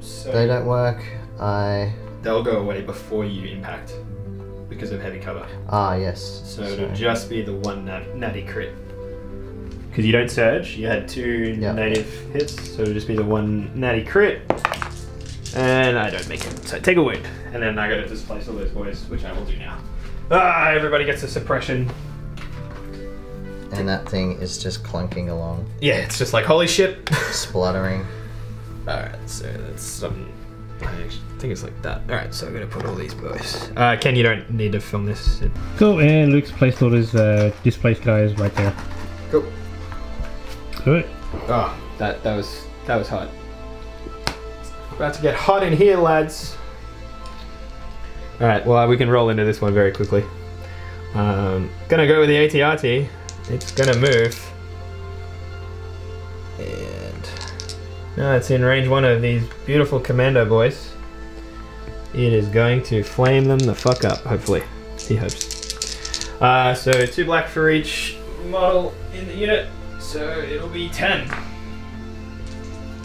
So They don't work. they'll go away before you impact because of heavy cover. Ah, yes. So it'll just be the one natty crit. Because you don't surge, you had 2 Yep. native hits, so it'll just be the one natty crit. And I don't make it, so take a wound. And then I gotta displace all those boys, which I will do now. Everybody gets a suppression. And that thing is just clunking along, Yeah, it's just like, holy shit. spluttering. Alright, so that's something. I think it's like that. Alright, so I'm gonna put all these boys. Ken, you don't need to film this. Cool, and Luke's placed orders, displaced guys right there. Cool. Good. Oh, that was hot. About to get hot in here, lads. Alright, well we can roll into this one very quickly. Gonna go with the AT-RT. It's gonna move. And now it's in range 1 of these beautiful commando boys. It is going to flame them the fuck up, hopefully. He hopes. So 2 black for each model in the unit. So it'll be 10.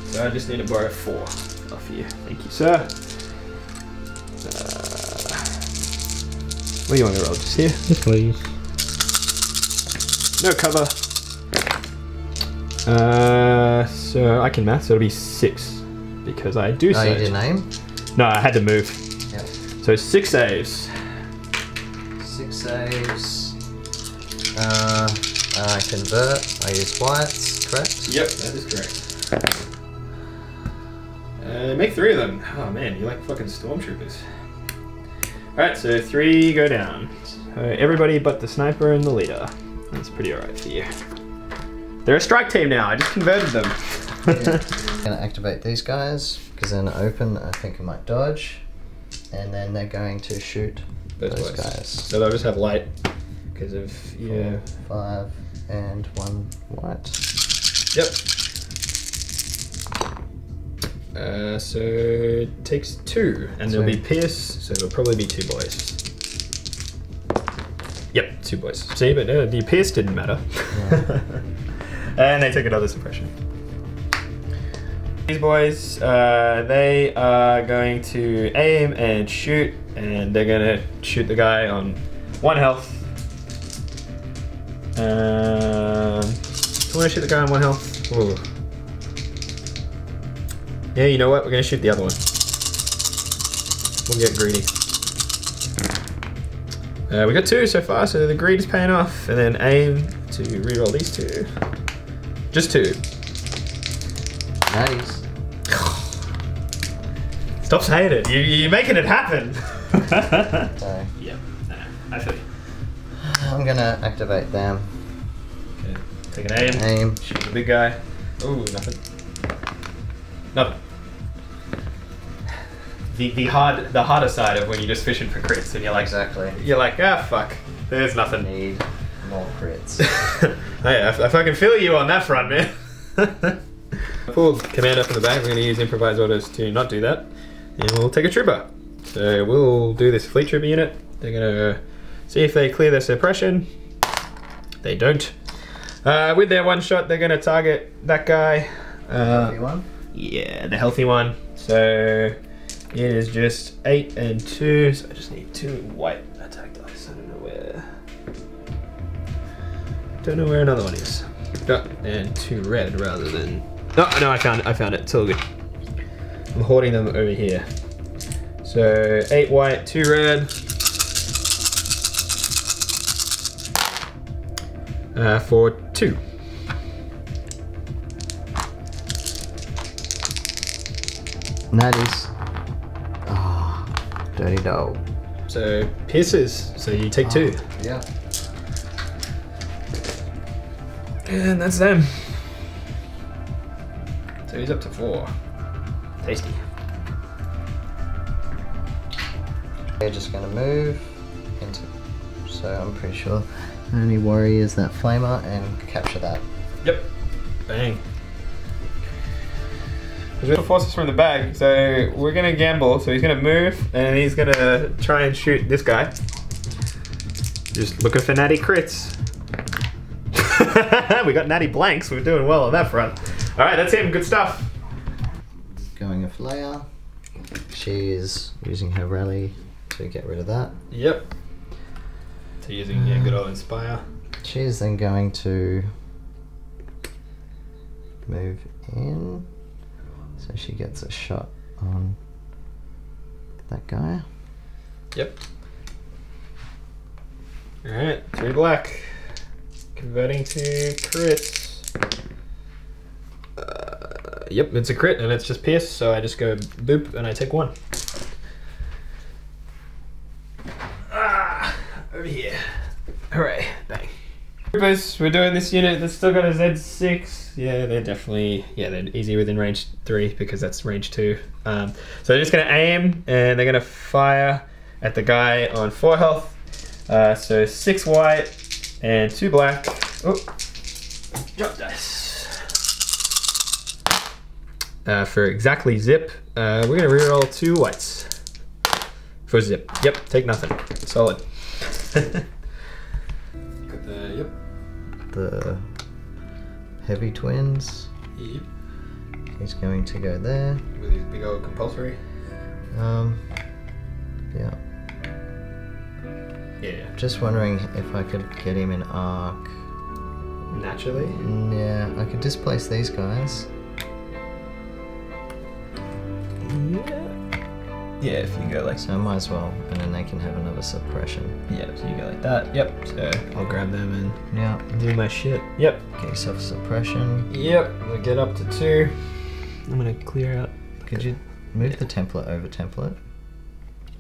So I just need to borrow 4 off you. Thank you, sir. What do you want me to roll? Just here? Yes, please. No cover. So I can math, so it'll be 6. Because I do Oh, save. you didn't aim? No, I had to move. Yep. So 6 saves. 6 saves. I convert. I use whites, correct? Yep, that is correct. Make 3 of them. Oh man, you like fucking stormtroopers. Alright, so 3 go down. So everybody but the sniper and the leader. That's pretty alright for you. They're a strike team now, I just converted them. I'm gonna activate these guys, because in open I think I might dodge. And then they're going to shoot those guys. So they'll just have light because of 4, 5, and 1 white. Yep. So it takes 2, and there'll be Pierce, so it'll probably be 2 boys. Yep, 2 boys. See, but the Pierce didn't matter. Yeah. And they took another suppression. These boys, they are going to aim and shoot, and they're gonna shoot the guy on 1 health. Do you want to shoot the guy on 1 health? Ooh. Yeah, you know what? We're gonna shoot the other one. We'll get greedy. We got 2 so far, so the greed is paying off. And then aim to reroll these 2. Just 2. Nice. Stop saying it. You're making it happen. So Yep. I feel you. I'm gonna activate them. Okay. Take an aim. Aim. Shoot the big guy. Ooh, nothing. Nothing. The harder side of when you're just fishing for crits and you're like, Exactly. you're like, ah, fuck. There's nothing. Need more crits. Hey, I fucking feel you on that front, man. Pulled command up from the back. We're going to use improvised orders to not do that. And we'll take a trooper. So we'll do this fleet trooper unit. They're going to see if they clear their suppression. They don't. With their 1 shot, they're going to target that guy. Healthy one? Yeah, the healthy one. So it is just 8 and 2. So I just need 2 white attack dice. I don't know where. Don't know where another one is. Oh, and 2 red rather than. Oh no, I found it. It's all good. I'm hoarding them over here. So 8 white, 2 red. For 2. Natties. Ah, dirty dog. So pierces. So you take 2. Yeah. And that's them. So he's up to 4. Tasty. They're just gonna move into. So I'm pretty sure the only worry is that flamer and capture that. Yep. Bang. There's little forces from the bag, so we're gonna gamble. So he's gonna move, and he's gonna try and shoot this guy. Just looking for natty crits. We got natty blanks. We're doing well on that front. All right, that's him. Good stuff. Going with Leia. She's using her rally to get rid of that. Yep. So using good old Inspire. She's then going to move in. So she gets a shot on that guy. Yep. All right, 3 black. Converting to crits. Yep, it's a crit and it's just pierce, so I just go boop and I take 1. Over here. Hooray, bang. Troopers, we're doing this unit that's still got a Z6. Yeah, they're definitely, they're easy within range 3 because that's range 2. So they're just gonna aim and they're gonna fire at the guy on 4 health. So 6 white and 2 black. Oh, drop dice. For exactly zip, we're gonna reroll 2 whites. For zip, yep, take nothing, solid. The heavy twins. Yep. He's going to go there. With his big old compulsory. Yeah. Yeah. Just wondering if I could get him in arc. Naturally. Yeah, I could displace these guys. Yeah, if you go like So I might as well, and then they can have another suppression. yeah, so you go like that. Yep. So I'll grab them and Yeah. do my shit. Yep. Get yourself suppression. Yep. We'll get up to 2. I'm gonna clear out. Could you move the template over template?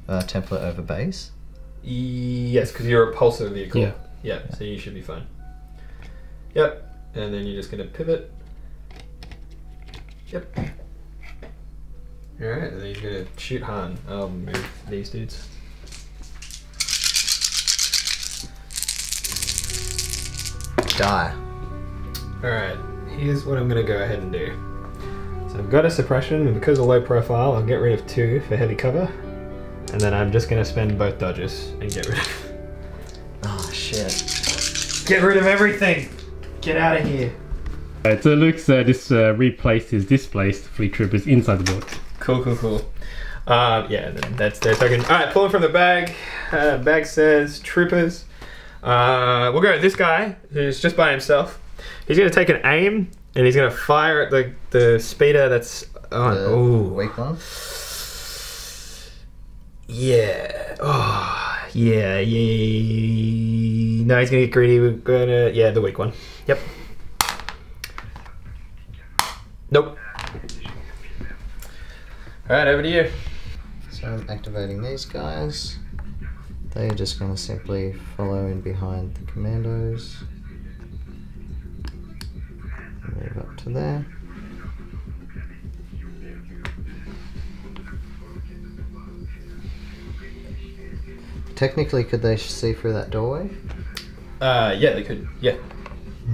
Template over base? Yes, because you're a repulsor vehicle. Yeah. Yeah. So you should be fine. Yep. And then you're just gonna pivot. Yep. Alright, and then he's gonna shoot Han. I'll move these dudes. Die. Alright, here's what I'm gonna go ahead and do. So I've got a suppression, and because of low profile, I'll get rid of 2 for heavy cover. And then I'm just gonna spend both dodges and get rid of... Oh shit. Get rid of everything! Get out of here! So Luke's just replaced his displaced fleet troopers inside the box. Cool, cool, cool. Yeah, then that's their token. Alright, pulling from the bag. Bag says troopers. We'll go with this guy, who's just by himself. He's gonna take an aim, and he's gonna fire at the speeder that's on. The Ooh. weak one? Yeah. Oh, yeah. No, he's gonna get greedy. We're gonna, yeah, the weak one. Yep. Nope. Alright, over to you. So I'm activating these guys. They're just going to simply follow in behind the commandos. Move up to there. Technically, could they see through that doorway? Yeah, they could. Yeah.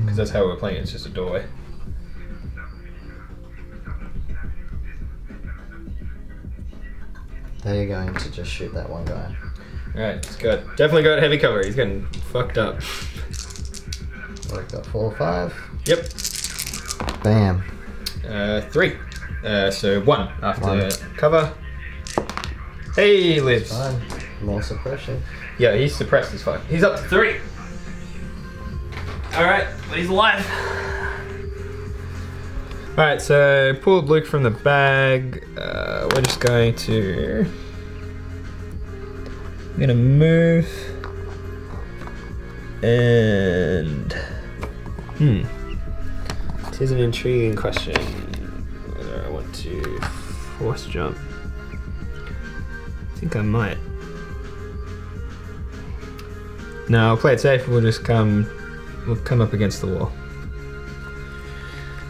Because that's how we're playing. It's just a doorway. They're going to just shoot that one guy. Alright, he's got, definitely got heavy cover. He's getting fucked up. I've got 4 or 5. Yep. Bam. 3. So 1 after 1. cover. Hey, he lives. Fine. More suppression. Yeah, he's suppressed as fuck. He's up to 3. Alright, but he's alive. Alright, so pulled Luke from the bag. We're just going to... I'm gonna move. And... Here's an intriguing question. Whether I want to force jump. I think I might. No, I'll play it safe. We'll just come up against the wall.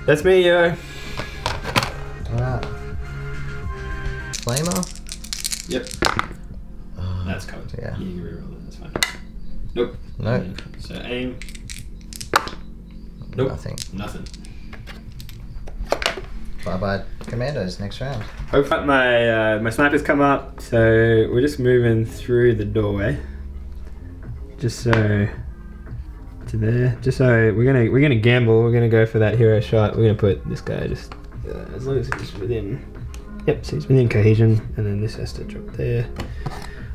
That's me, yo. Alright. Flamer? Yep. That's covered. Yeah. You can reroll it, that's fine. Nope. Nope. So aim. Nope. Nothing. Nothing. Bye bye commandos next round. Hopefully my snipers come up, so we're just moving through the doorway. Just so to there. Just so we're gonna gamble. We're gonna go for that hero shot. We're gonna put this guy just as long as he's within. Yep, so he's within cohesion, and then this has to drop there.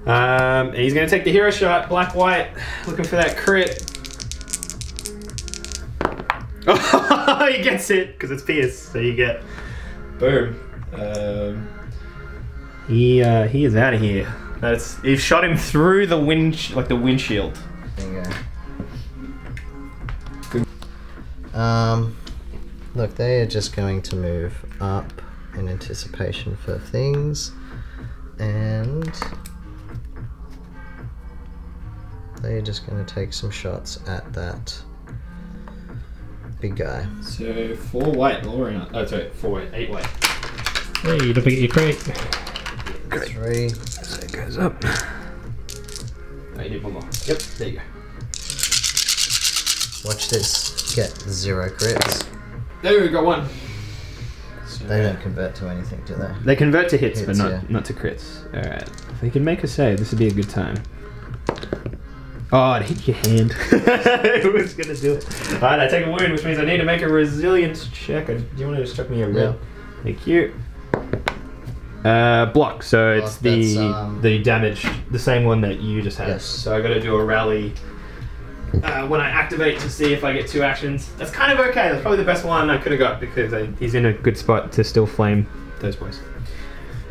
And he's gonna take the hero shot. Black white, looking for that crit. Oh, he gets it because it's Pierce, so you get boom. He is out of here. He shot him through the the windshield. There you go. Look, they are just going to move up in anticipation for things, and they're just going to take some shots at that big guy. So 4 white all around. Oh, sorry, 4 white, 8 white. Hey, don't forget your crate. 3. So it goes up. Oh, you need one more. Yep, there you go. Watch this. Get 0 crits. There we go, 1. So They don't convert to anything, do they? They convert to hits, but Hits, not yeah. not to crits. All right. If we can make a save, this would be a good time. Oh, it hit your hand. I was gonna do it. All right, I take a wound, which means I need to make a resilience check. Do you want to just chuck me a red? Yeah. Thank you. Block. So it's That's, the damage, the same one that you just had. Yes. So I got to do a rally when I activate to see if I get 2 actions. That's kind of okay. That's probably the best one I could have got because he's in a good spot to still flame those boys.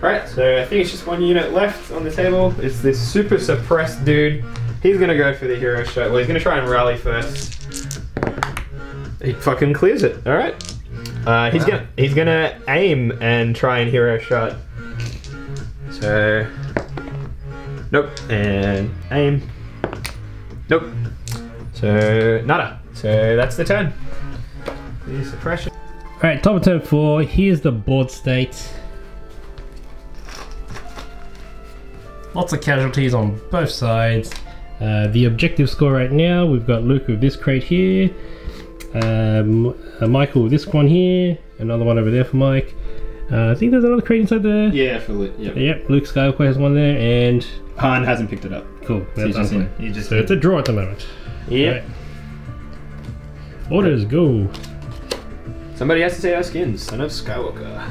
Alright, so I think it's just 1 unit left on the table. It's this super suppressed dude. He's gonna go for the hero shot. Well, he's gonna try and rally first. He fucking clears it. Alright. He's gonna aim and try and hero shot. So nope. And aim. Nope. So nada. So that's the turn. The suppression. Alright, top of turn 4. Here's the board state. Lots of casualties on both sides. The objective score right now, we've got Luke with this crate here, Michael with this one here, another one over there for Mike. I think there's another crate inside there. Yeah, for Luke. Yep. Yep, Luke Skywalker has one there, and Han hasn't picked it up. cool. So That's unplayed. So it's a draw at the moment. Yep. Right. Orders go. Somebody has to say our skins. Son of Skywalker.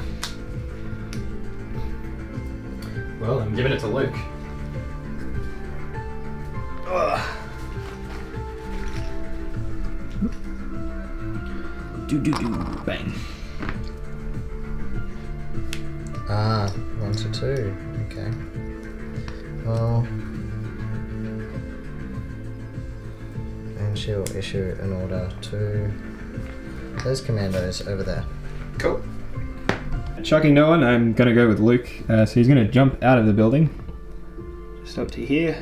Well, I'm giving it to Luke. Do bang. 1 to 2. Okay. Well, and she'll issue an order to those commandos over there. Cool. Shocking no one, I'm gonna go with Luke. So he's gonna jump out of the building, just up to here,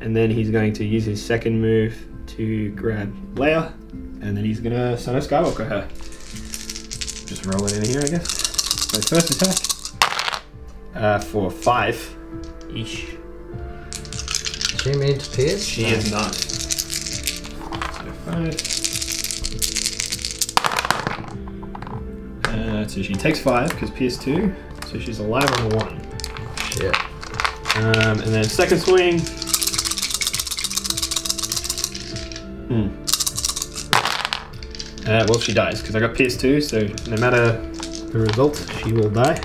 and then he's going to use his second move to grab Leia, and then he's gonna Son of Skywalker her. Just roll it in here, I guess. So first attack for 5 ish. She means Pierce? She is not. So 5. So she takes 5 because Pierce 2, so she's alive on the 1. Shit. And then second swing. Well, she dies because I got Pierce 2, so no matter the result, she will die.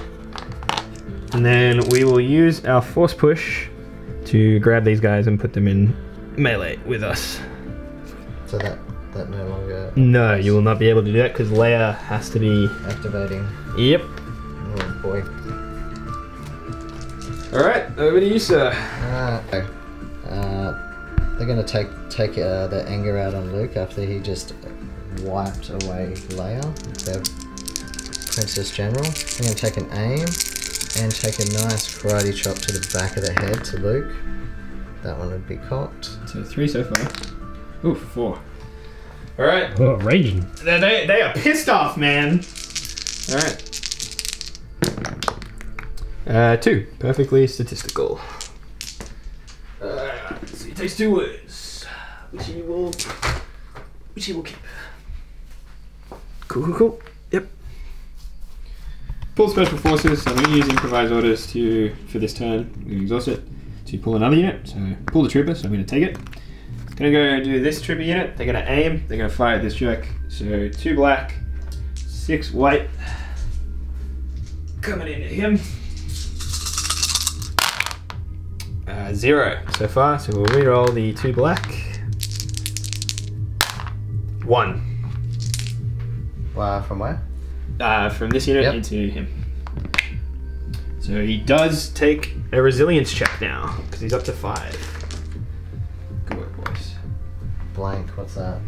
And then we will use our force push to grab these guys and put them in melee with us. So that no longer No, you will not be able to do that because Leia has to be... activating. Yep. Oh boy. Alright, over to you, sir. They're gonna take their anger out on Luke after he just wiped away Leia, their Princess General. They're gonna take an aim and take a nice karate chop to the back of the head to Luke. That one would be cocked. So 3 so far. Ooh, 4. Alright. Oh, raging. They are pissed off, man. Alright. 2. Perfectly statistical. So he takes 2 wounds, which he will keep. Cool. Yep. Pull special forces. So I'm going to use improvised orders for this turn. I'm going to exhaust it to pull another unit. So pull the trooper. So I'm going to take it. Gonna go do this trooper unit. They're gonna aim. They're gonna fire at this jerk. So 2 black, 6 white. Coming into him. 0 so far. So we'll reroll the 2 black. 1. Wow, from where? From this unit into him. So he does take a resilience check now because he's up to 5. Good work, boys. Blank, what's that?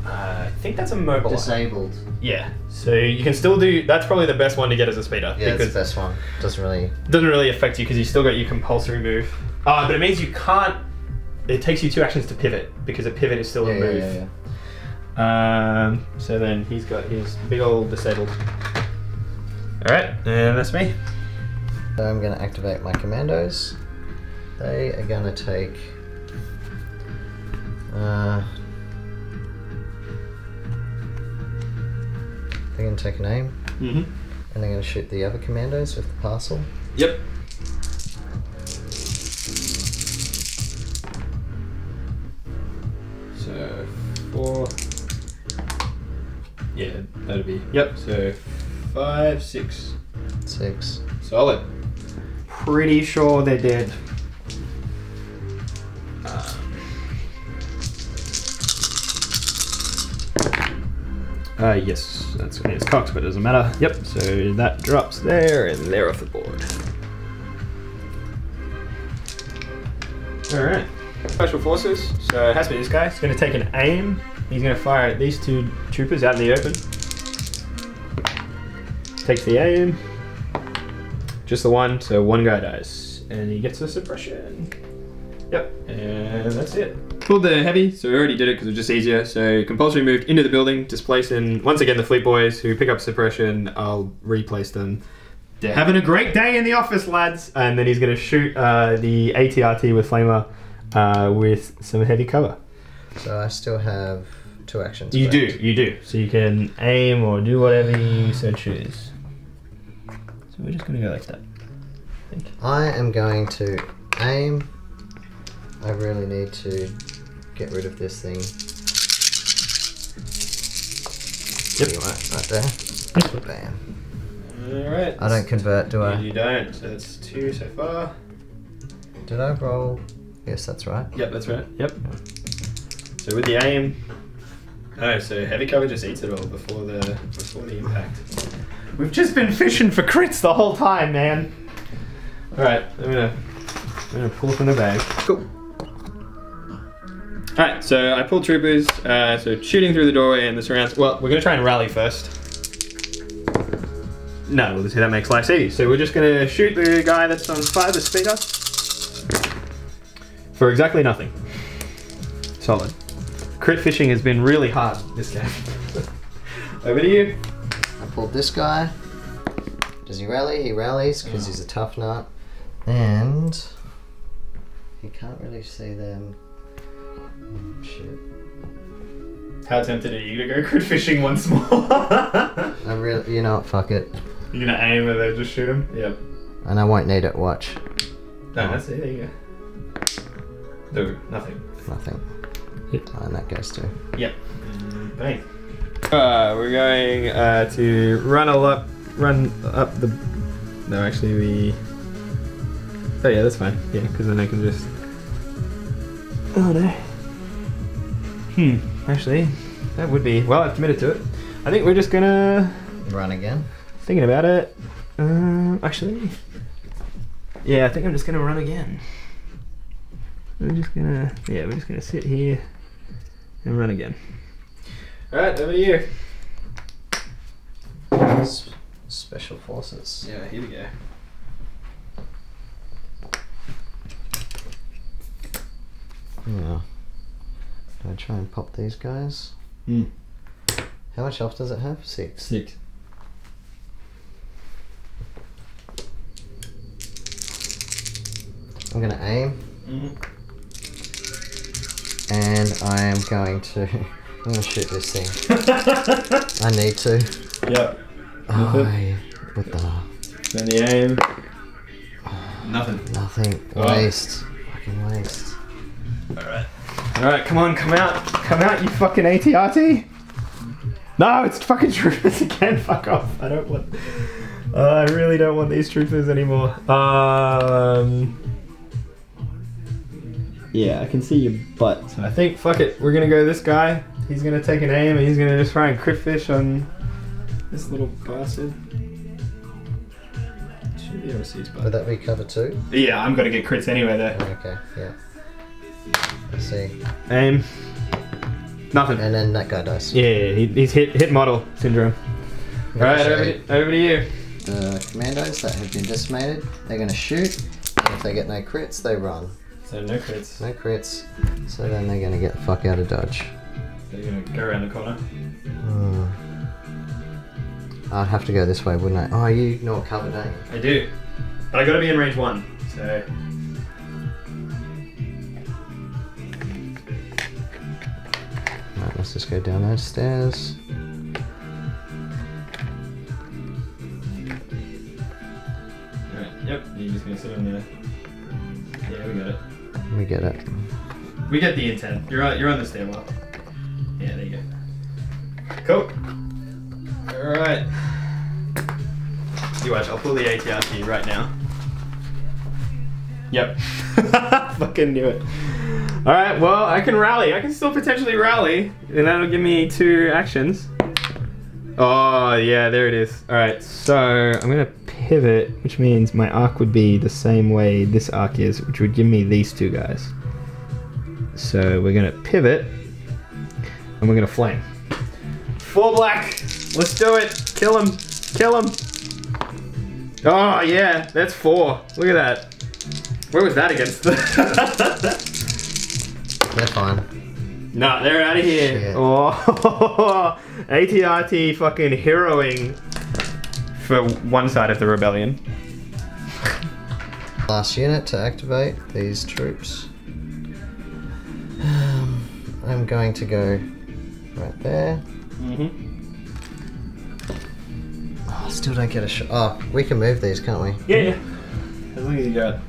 I think that's a mobile. Disabled. Yeah. So you can still do. That's probably the best one to get as a speeder. Yeah, it's because the best one. Doesn't really affect you because you still got your compulsory move. But it means you can't. It takes you 2 actions to pivot because a pivot is still a move. So then he's got his big old disabled. All right, and that's me. So I'm going to activate my commandos. They are going to take. They're going to take an aim, and they're going to shoot the other commandos with the parcel. Yep. So 4. Yeah, that'd be. Yep. So 5, 6. 6. Solid. Pretty sure they're dead. Yes, that's when it's cocked, but it doesn't matter. Yep, so that drops there, and they're off the board. Alright. Special forces, so it has to be this guy. He's going to take an aim. He's going to fire at these 2 troopers out in the open. Takes the aim. Just the one, so 1 guy dies. And he gets a suppression. Yep, and that's it. Pulled the heavy, so we already did it because it was just easier. So compulsory moved into the building, displacing once again the fleet boys who pick up suppression. I'll replace them. They're having a great day in the office, lads. And then he's going to shoot the ATRT with flamer with some heavy cover. So I still have 2 actions. You correct? do, you do. So you can aim or do whatever you so choose. So we're just going to go like that. I think. I am going to aim. I really need to get rid of this thing. Yep. Right there. Bam. Alright. I don't convert, do I? You don't, so that's 2 so far. Did I roll? Yes, that's right. Yep, that's right. Yep. So with the aim. Oh, so heavy cover just eats it all before the impact. We've just been fishing for crits the whole time, man. Alright, I'm gonna pull from the bag. Cool. Alright, so I pulled troopers, so shooting through the doorway and the surrounds. Well, we're going to try and rally first. No, we'll see that makes life easy. So we're just going to shoot the guy that's on fire, the speeder, for exactly nothing. Solid. Crit fishing has been really hard this game. Over to you. I pulled this guy. Does he rally? He rallies because he's a tough nut. And he can't really see them. Shit. How tempted are you to go crit fishing once more? I really, you know what, fuck it. You're gonna aim and then just shoot him? Yep. And I won't need it, watch. No, that's it, there you go. No, nothing. Nothing. Yep. And that goes too. Yep. Bang. We're going to run up the... No, actually we... Oh yeah, that's fine. Yeah, because then I can just... Oh no. Actually, that would be... Well, I've committed to it. I think we're just gonna... Run again? Thinking about it. Actually... Yeah, I think I'm just gonna run again. We're just gonna sit here and run again. Alright, over to you. Special forces. Yeah, here we go. Yeah. Do I try and pop these guys? How much health does it have? 6. 6. I'm gonna aim. And I am going to... I'm gonna shoot this thing. I need to. Yep. Oh, what the... Then the aim. Nothing. Nothing. Oh. Waste. Fucking waste. Alright. Alright, come on, come out. Come out, you fucking ATRT. No, it's fucking troopers again. Fuck off. I don't want... I really don't want these troopers anymore. Yeah, I can see your butt. So I think, fuck it, we're gonna go this guy. He's gonna take an aim and he's gonna just try and crit fish on this little bastard. Should be able to see his butt. Would that be cover 2? Yeah, I'm gonna get crits anyway though. Okay, yeah. Let's see. Aim. Nothing. And then that guy dies. Yeah, he's hit model syndrome. Alright, over to you. The commandos that have been decimated, they're going to shoot, and if they get no crits, they run. So no crits. No crits, so then they're going to get the fuck out of dodge. So you're gonna go around the corner. I'd have to go this way, wouldn't I? Oh, you know what cover, don't you? I do. But I gotta be in range 1, so... Right, let's just go down those stairs. Alright, yep, you're just gonna sit on there. Yeah, we got it. We get it. We get the intent. You're on the stairwell. Yeah, there you go. Cool. Alright. You watch, I'll pull the ATRT right now. Yep. Fucking knew it. Alright, well, I can rally. I can still potentially rally. And that'll give me 2 actions. Oh, yeah, there it is. Alright, so I'm going to pivot, which means my arc would be the same way this arc is, which would give me these 2 guys. So we're going to pivot, and we're going to flame. 4 black! Let's do it! Kill him! Kill him! Oh, yeah, that's 4. Look at that. Where was that against? They're fine. Nah, they're out of here. Shit. Oh, ATRT fucking heroing for one side of the rebellion. Last unit to activate these troops. I'm going to go right there. Oh, still don't get a shot. Oh, we can move these, can't we? Yeah. As long as you got.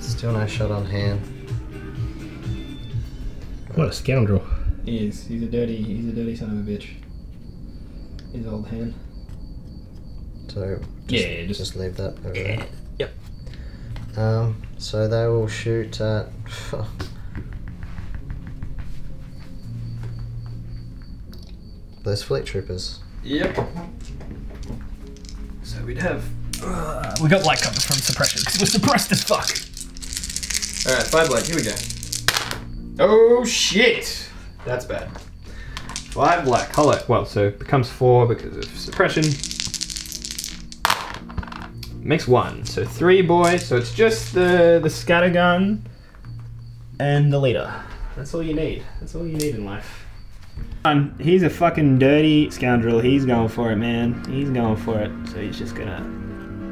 Still no shot on hand. What a scoundrel. He is. He's a dirty son of a bitch. His old hand. So Yeah, just leave that over there. Yep. So they will shoot at those fleet troopers. Yep. So we'd have. We got light cover from suppression because we're suppressed as fuck. Alright, 5 black, here we go. Oh shit! That's bad. 5 black, hollow. Well, so it becomes 4 because of suppression. Makes 1, so 3 boys. So it's just the scattergun and the leader. That's all you need. That's all you need in life. He's a fucking dirty scoundrel. He's going for it, man. He's going for it. So he's just gonna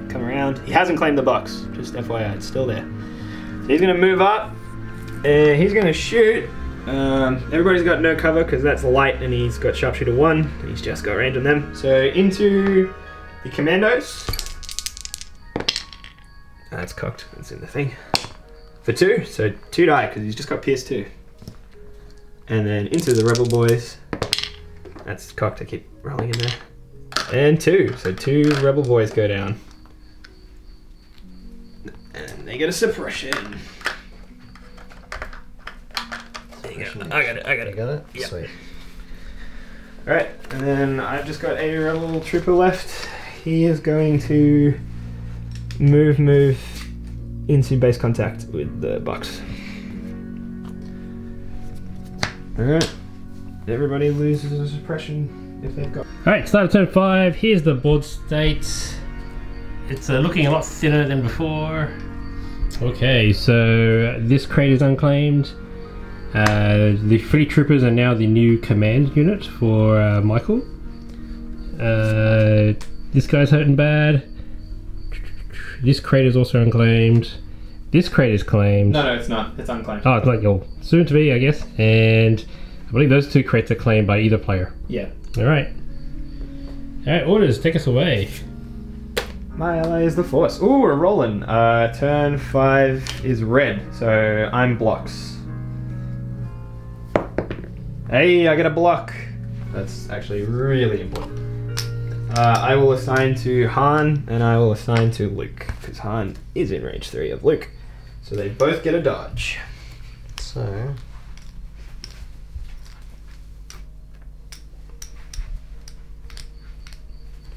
come around. He hasn't claimed the box. Just FYI, it's still there. So he's gonna move up. He's gonna shoot. Everybody's got no cover because that's light, and he's got sharpshooter 1. And he's just got range on them. So into the commandos. That's cocked. It's in the thing. For 2, so 2 die because he's just got pierce 2. And then into the rebel boys. That's cocked. I keep rolling in there. And 2, so 2 rebel boys go down. And they get a suppression. There you go. I got it. You got it? Yep. Sweet. Alright, and then I've just got a rebel trooper left. He is going to move into base contact with the box. Alright. Everybody loses a suppression if they've got. Alright, start of turn 5. Here's the board state. It's looking a lot thinner than before. Okay, so this crate is unclaimed. The fleet troopers are now the new command unit for Michael. This guy's hurting bad. This crate is also unclaimed. This crate is claimed. No, it's not. It's unclaimed. Oh, it's not your soon to be, I guess. And I believe those 2 crates are claimed by either player. Yeah. Alright. Alright, orders, take us away. My ally is the force. Ooh, we're rolling. Turn 5 is red, so I'm blocks. Hey, I get a block. That's actually really important. I will assign to Han, and I will assign to Luke, because Han is in range 3 of Luke. So they both get a dodge. So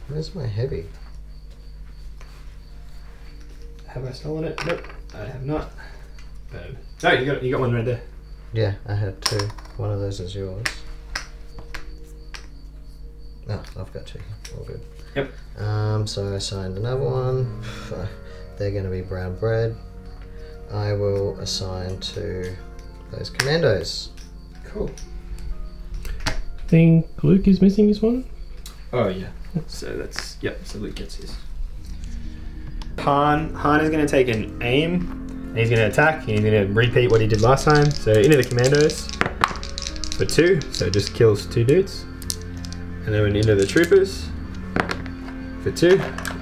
where's my heavy? Have I stolen it? Nope, I have not. Boom. Oh, you got one right there. Yeah, I had 2. One of those is yours. Oh, I've got 2. All good. Yep. So I assigned another one. They're going to be brown bread. I will assign to those commandos. Cool. I think Luke is missing this one. Oh yeah. So that's so Luke gets his. Han is going to take an aim. And he's going to attack. He's going to repeat what he did last time. So into the commandos for 2. So it just kills 2 dudes. And then into the troopers for 2,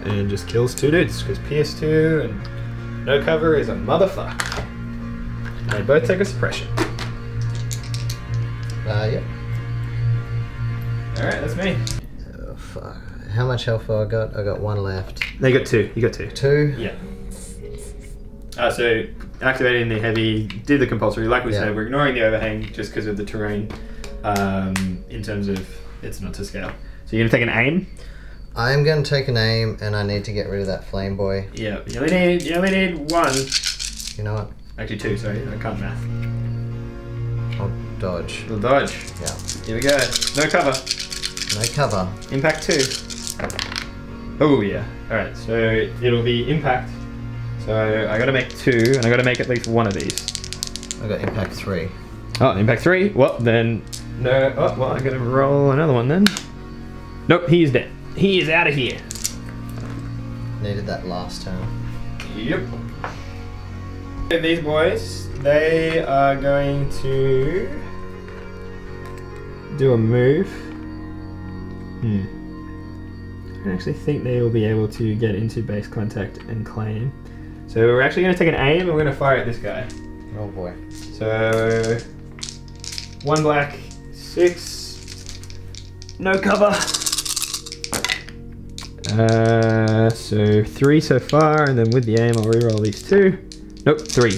and just kills 2 dudes because PS2 and no cover is a motherfucker. And they both take a suppression. Yep. All right, that's me. Oh, fuck. How much health have I got? I got 1 left. They got 2. You got 2. 2? Yeah. So activating the heavy, did the compulsory. Like we said, we're ignoring the overhang just because of the terrain. In terms of it's not to scale. So you're gonna take an aim. I'm going to take an aim, and I need to get rid of that flame boy. Yeah. You only need 1. You know what? Actually 2. Sorry, I can't math. I'll dodge. We'll dodge. Yeah. Here we go. No cover. No cover. Impact 2. Oh yeah. All right. So it'll be impact. So I got to make 2, and I got to make at least 1 of these. I got impact 3. Oh, impact 3. Well then, no. Oh well, I got to roll another one then. Nope, he is dead. He is out of here. Needed that last turn. Yep. These boys, they are going to do a move. I actually think they will be able to get into base contact and claim. So we're actually going to take an aim and we're going to fire at this guy. Oh boy. So 1 black, 6, no cover. So 3 so far, and then with the aim I'll reroll these 2. Nope, 3.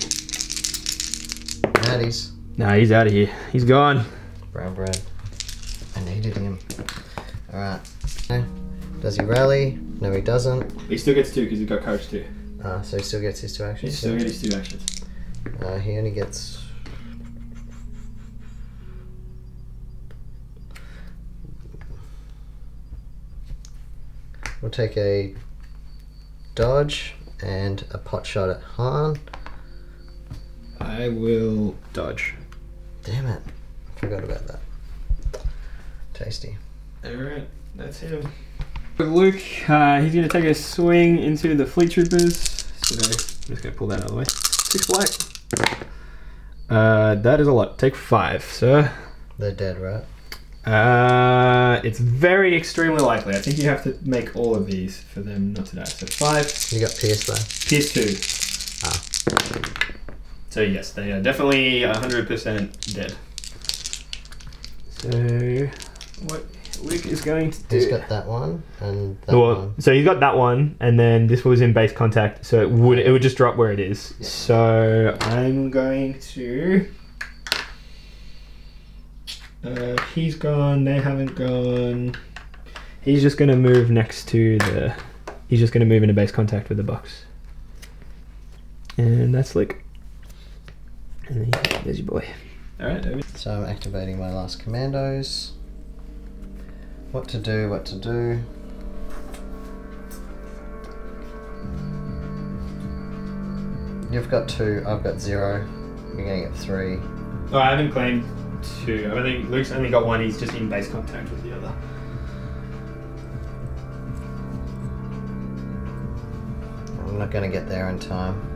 Natties. Nah, he's out of here. He's gone. Brown bread. I needed him. Alright. Does he rally? No, he doesn't. He still gets 2 because he's got courage 2. So he still gets his 2 actions. He still gets his 2 actions. He only gets... We'll take a dodge and a pot shot at Han. I will dodge. Damn it. I forgot about that. Tasty. Alright, that's him. With Luke, he's going to take a swing into the fleet troopers. So I'm just going to pull that out of the way. 6 black. That is a lot. Take 5, sir. They're dead, right? It's very extremely likely. I think you have to make all of these for them not to die. So 5. You got Pierce though. Pierce 2. Ah. So yes, they are definitely 100% dead. So what Luke is going to do? He's got that one and that one. So he's got that one, and then this was in base contact, so it would just drop where it is. Yeah. So I'm going to. He's gone. They haven't gone. He's just going to move next to the. He's just going to move into base contact with the box. And that's Luke. And there's your boy. All right. So I'm activating my last commandos. What to do? What to do? You've got 2. I've got 0. You're going to get 3. Oh, I haven't claimed 2. I think Luke's only got 1. He's just in base contact with the other. I'm not going to get there in time.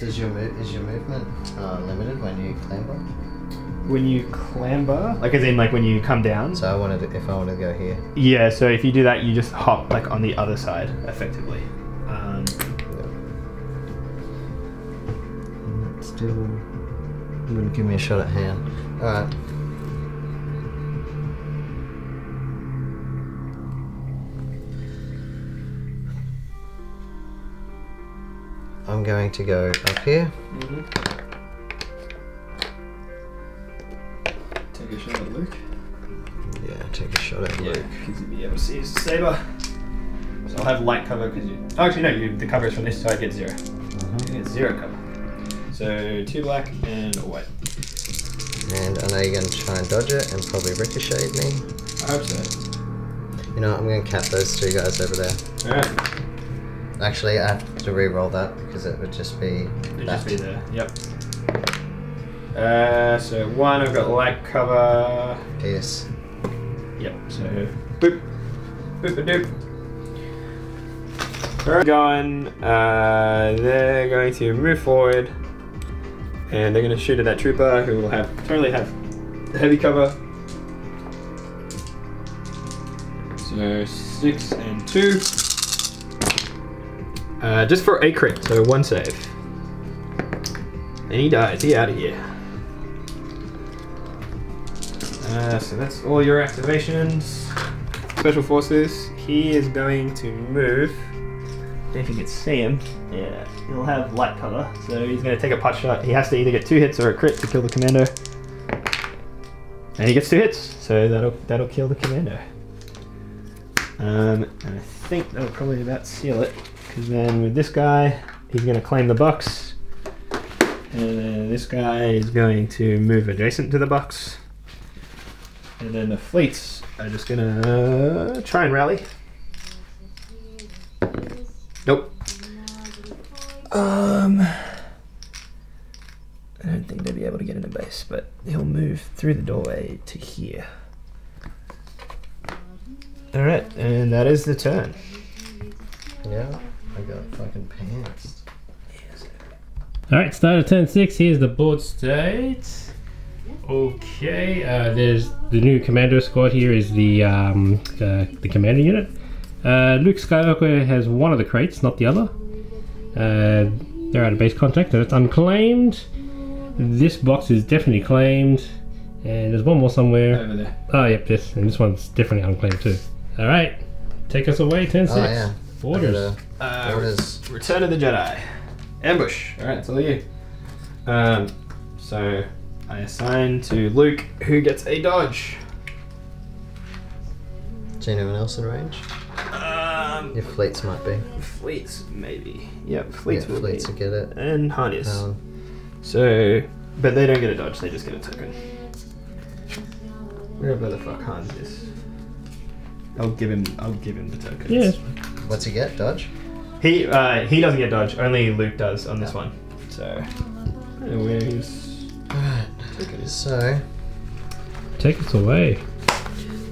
Is your movement limited when you clamber? When you clamber, like as in like when you come down. So if I wanted to go here. Yeah. So if you do that, you just hop like on the other side, effectively. Still wouldn't give me a shot at hand. All right. I'm going to go up here. Luke. Yeah, take a shot at Luke. because you'll be able to see his saber. So I'll have light cover because you. Oh, actually, no, the cover is from this side, get 0. You get 0 cover. So 2 black and a white. And I know you're going to try and dodge it and probably ricochet me. I hope so. You know what, I'm going to cap those 2 guys over there. Alright. Actually, I have to re-roll that because it would just be It'd that. just be there. Yep. So 1, I've got light cover. Yes. Yep. So boop, boop a doop. Alright, going. They're going to move forward, and they're going to shoot at that trooper who will totally have heavy cover. So 6 and 2. Just for a crit, so 1 save. And he dies. He out of here. So that's all your activations. Special forces. He is going to move. I don't know if you can see him. Yeah, he'll have light cover, so he's going to take a pot shot. He has to either get 2 hits or a crit to kill the commando. And he gets 2 hits, so that'll kill the commando. And I think that'll probably about seal it, because then with this guy, he's going to claim the box. And then this guy is going to move adjacent to the box. And then the fleets are just gonna try and rally. Nope. I don't think they'll be able to get in the base, but he'll move through the doorway to here. Alright, and that is the turn. Yeah, I got fucking pants. Alright, start of turn 6. Here's the board state. Okay, there's the new commando squad. Here is the commander unit. Luke Skywalker has one of the crates, not the other. They're out of base contact, and it's unclaimed. This box is definitely claimed, and there's one more somewhere. Over there. Oh, yep, this, and this one's definitely unclaimed too. Alright, take us away, turn 6. Oh yeah. Orders. Orders. Return of the Jedi. Ambush. Alright, it's all you. So I assign to Luke, who gets a dodge. Is anyone else in range? Your fleets might be. Fleets, maybe. Yep, fleets will fleets be. will get it. And Han is. So, but they don't get a dodge, they just get a token. Wherever the fuck Han is. I'll give him the tokens. Yes. What's he get? Dodge? He doesn't get dodge, only Luke does on this one. So, I don't know where his token is. So, Take us away.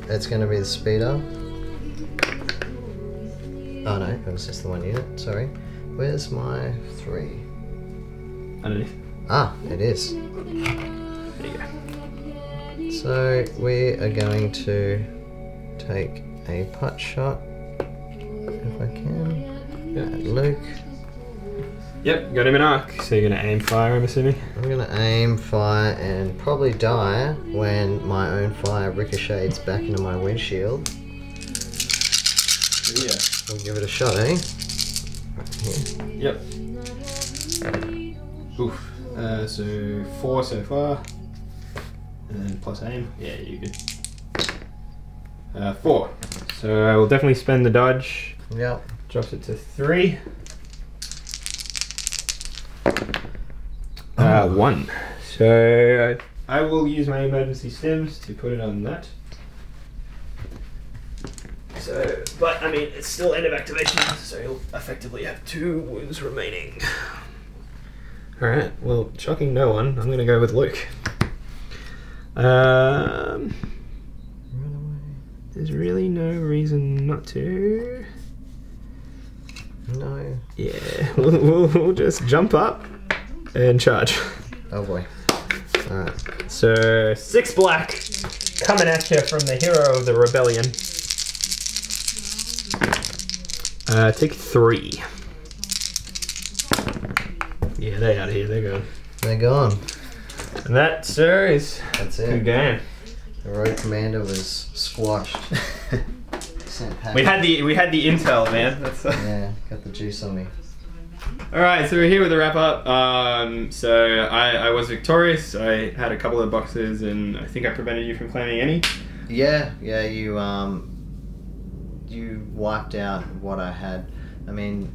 it's going to be the speeder. Oh no, it was just the 1 unit, sorry. Where's my 3? Underneath. Ah, it is. There you go. So, we are going to take a putt shot, if I can, at Luke. Yep, got him in arc. So you're gonna aim fire, I'm assuming? I'm going to aim, fire, and probably die when my own fire ricochets back into my windshield. Yeah. We'll give it a shot, eh? Right here. Yep. Oof. So 4 so far. And then plus aim. Yeah, you're good. 4. So I will definitely spend the dodge. Yep. Drops it to 3. 1. So I will use my emergency stims to put it on that. So, but I mean, it's still end of activation, so he'll effectively have 2 wounds remaining. Alright, well, shocking no one. I'm gonna go with Luke. There's really no reason not to. No. Yeah, we'll just jump up and charge. Oh boy. Alright. So 6 black coming at you from the hero of the rebellion. Take 3. Yeah, they're out of here. They're gone. They're gone. And that, sir, is That's good it. game. The rogue commander was squashed. Sent packing. We had the intel, man. That's Yeah, got the juice on me. All right, so we're here with a wrap up. So I was victorious. I had a couple of boxes, and I think I prevented you from claiming any. Yeah, you wiped out what I had. I mean,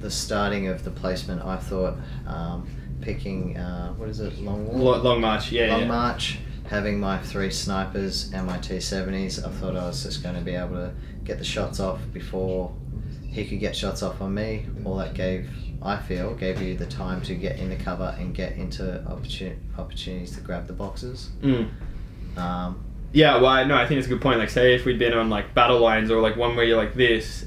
the starting of the placement, I thought picking what is it, Long March, yeah. Long March, having my 3 snipers and my T-70s. I thought I was just going to be able to get the shots off before he could get shots off on me. All that gave you the time to get into cover and get into opportunities to grab the boxes. Yeah, well, no, I think it's a good point. Like, say if we'd been on like battle lines or like one where you're like this,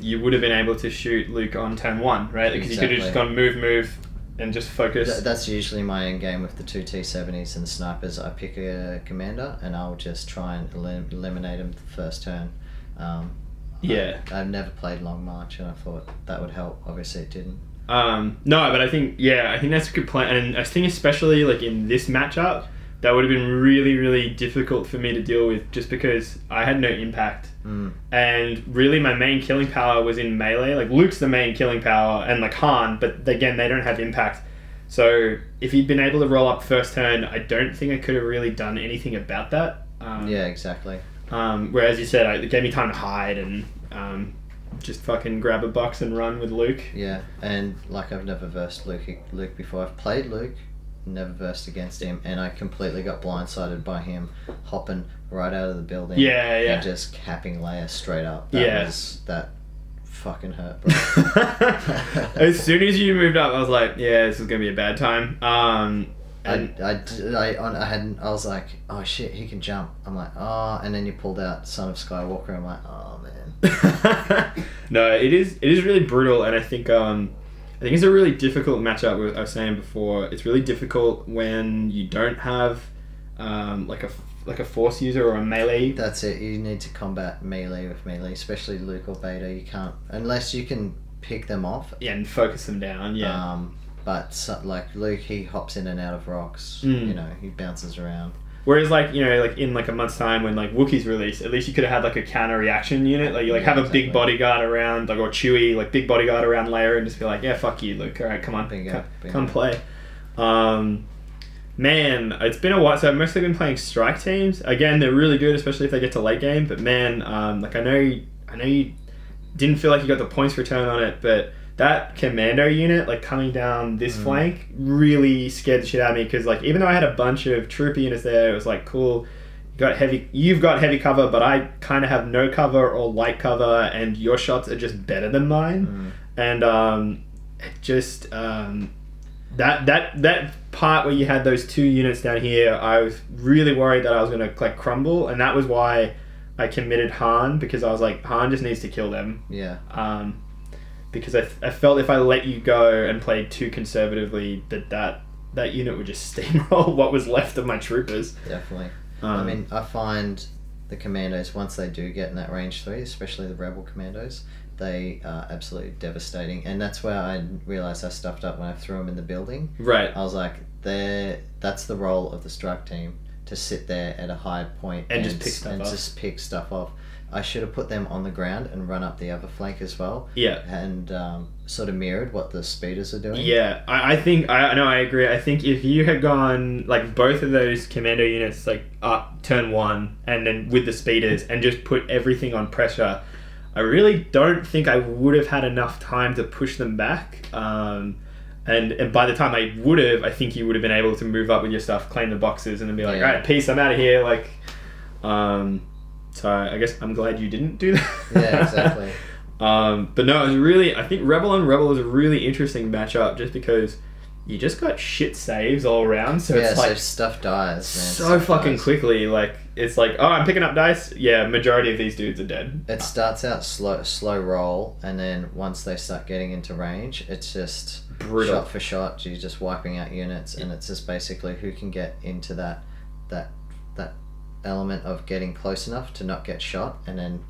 you would have been able to shoot Luke on turn 1, right? Because you could have just gone move, and just focus. That's usually my end game with the 2 T-70s and the snipers. I pick a commander and I'll just try and eliminate him the first turn. I've never played Long March, and I thought that would help. Obviously, it didn't. No, but I think that's a good plan, and I think especially like in this matchup, that would have been really, really difficult for me to deal with, just because I had no impact, and really my main killing power was in melee. Like Luke's the main killing power, and like Han, but again they don't have impact. So if he'd been able to roll up first turn, I don't think I could have really done anything about that. Exactly. Whereas you said, it gave me time to hide and just fucking grab a box and run with Luke. Yeah, and like I've never versed Luke before. I've played Luke, never versed against him, and I completely got blindsided by him hopping right out of the building. And just capping Leia straight up. That fucking hurt, bro. As soon as you moved up, I was like, yeah, this is gonna be a bad time. I was like, oh shit, he can jump. I'm like, oh, and then you pulled out Son of Skywalker. I'm like, oh man. No, it is really brutal, and I think it's a really difficult matchup. I was saying before, it's really difficult when you don't have like a force user or a melee. That's it. You need to combat melee with melee, especially Luke or Beta. You can't unless you can pick them off. Yeah, and focus them down. Yeah. But like Luke, he hops in and out of rocks. You know, he bounces around. Whereas like, you know, like in like a month's time when like Wookiee's released, at least you could have had like a counter reaction unit. Like you have a big bodyguard around, like, or Chewie, like big bodyguard around Leia, and just be like, yeah, fuck you, Luke. All right, come on, come play. Man, it's been a while. So I've mostly been playing strike teams. Again, they're really good, especially if they get to late game. But man, like I know you didn't feel like you got the points return on it, but that commando unit, like coming down this flank, really scared the shit out of me, because like even though I had a bunch of trooper units there, it was like, cool, you've got heavy cover, but I kind of have no cover or light cover, and your shots are just better than mine. And that part where you had those 2 units down here, I was really worried that I was gonna like crumble, and that was why I committed Han, because I was like, Han just needs to kill them. Because I felt if I let you go and played too conservatively, that unit would just steamroll what was left of my troopers. Definitely. I mean, I find the commandos, once they do get in that range 3, especially the rebel commandos, they are absolutely devastating. And that's where I realised I stuffed up when I threw them in the building. Right. I was like, that's the role of the strike team, to sit there at a high point and just pick stuff off. I should have put them on the ground and run up the other flank as well. Yeah. And sort of mirrored what the speeders are doing. Yeah, I think, I agree. I think if you had gone, like, both of those commando units, like, up turn 1, and then with the speeders, and just put everything on pressure, I really don't think I would have had enough time to push them back. And by the time I would have, I think you would have been able to move up with your stuff, claim the boxes, and then be like, all right, peace, I'm out of here. Like, so I guess I'm glad you didn't do that. Yeah, exactly. But no, it was really, I think Rebel on Rebel was a really interesting matchup, just because you just got shit saves all around. So it's like, so stuff dies, man. So fucking quickly. Like, it's like, oh, I'm picking up dice. Yeah, majority of these dudes are dead. It starts out slow roll, and then once they start getting into range, it's just brutal. Shot for shot. You're just wiping out units, and it's just basically who can get into that element of getting close enough to not get shot, and then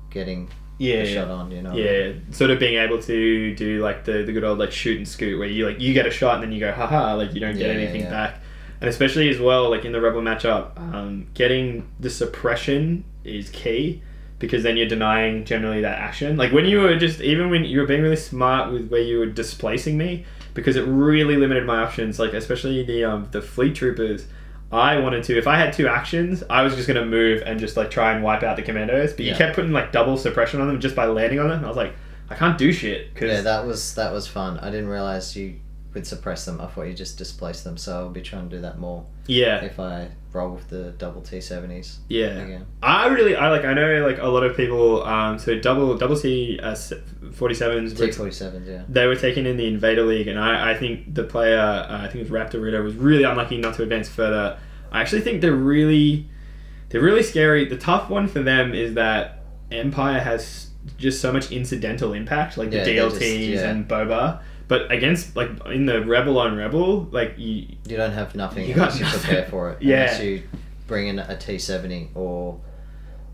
getting shot on, you know. Yeah, sort of being able to do like the good old like shoot and scoot, where you get a shot and then you go haha, like you don't get anything back. And especially as well, like in the Rebel matchup, getting the suppression is key. because then you're denying generally that action. Like when you were even when you were being really smart with where you were displacing me, because it really limited my options, like especially the fleet troopers. I wanted to, if I had 2 actions, I was just going to move and just like try and wipe out the commandos, but you kept putting like double suppression on them just by landing on them. I was like, I can't do shit. Yeah, that was fun. I didn't realize you would suppress them. I thought you just displaced them, so I'll be trying to do that more. Yeah. If I roll with the double T70s. Yeah. Again. I know like a lot of people, so double T 47s. T47s, yeah. They were taken in the Invader League, and I think the player, I think it was Raptor Ritter, was really unlucky not to advance further. I actually think they're really scary. The tough one for them is that Empire has just so much incidental impact, like the DLTs and Boba. But against, like, in the Rebel on Rebel, like, you don't have nothing unless you prepare for it. Yeah. Unless you bring in a T70 or...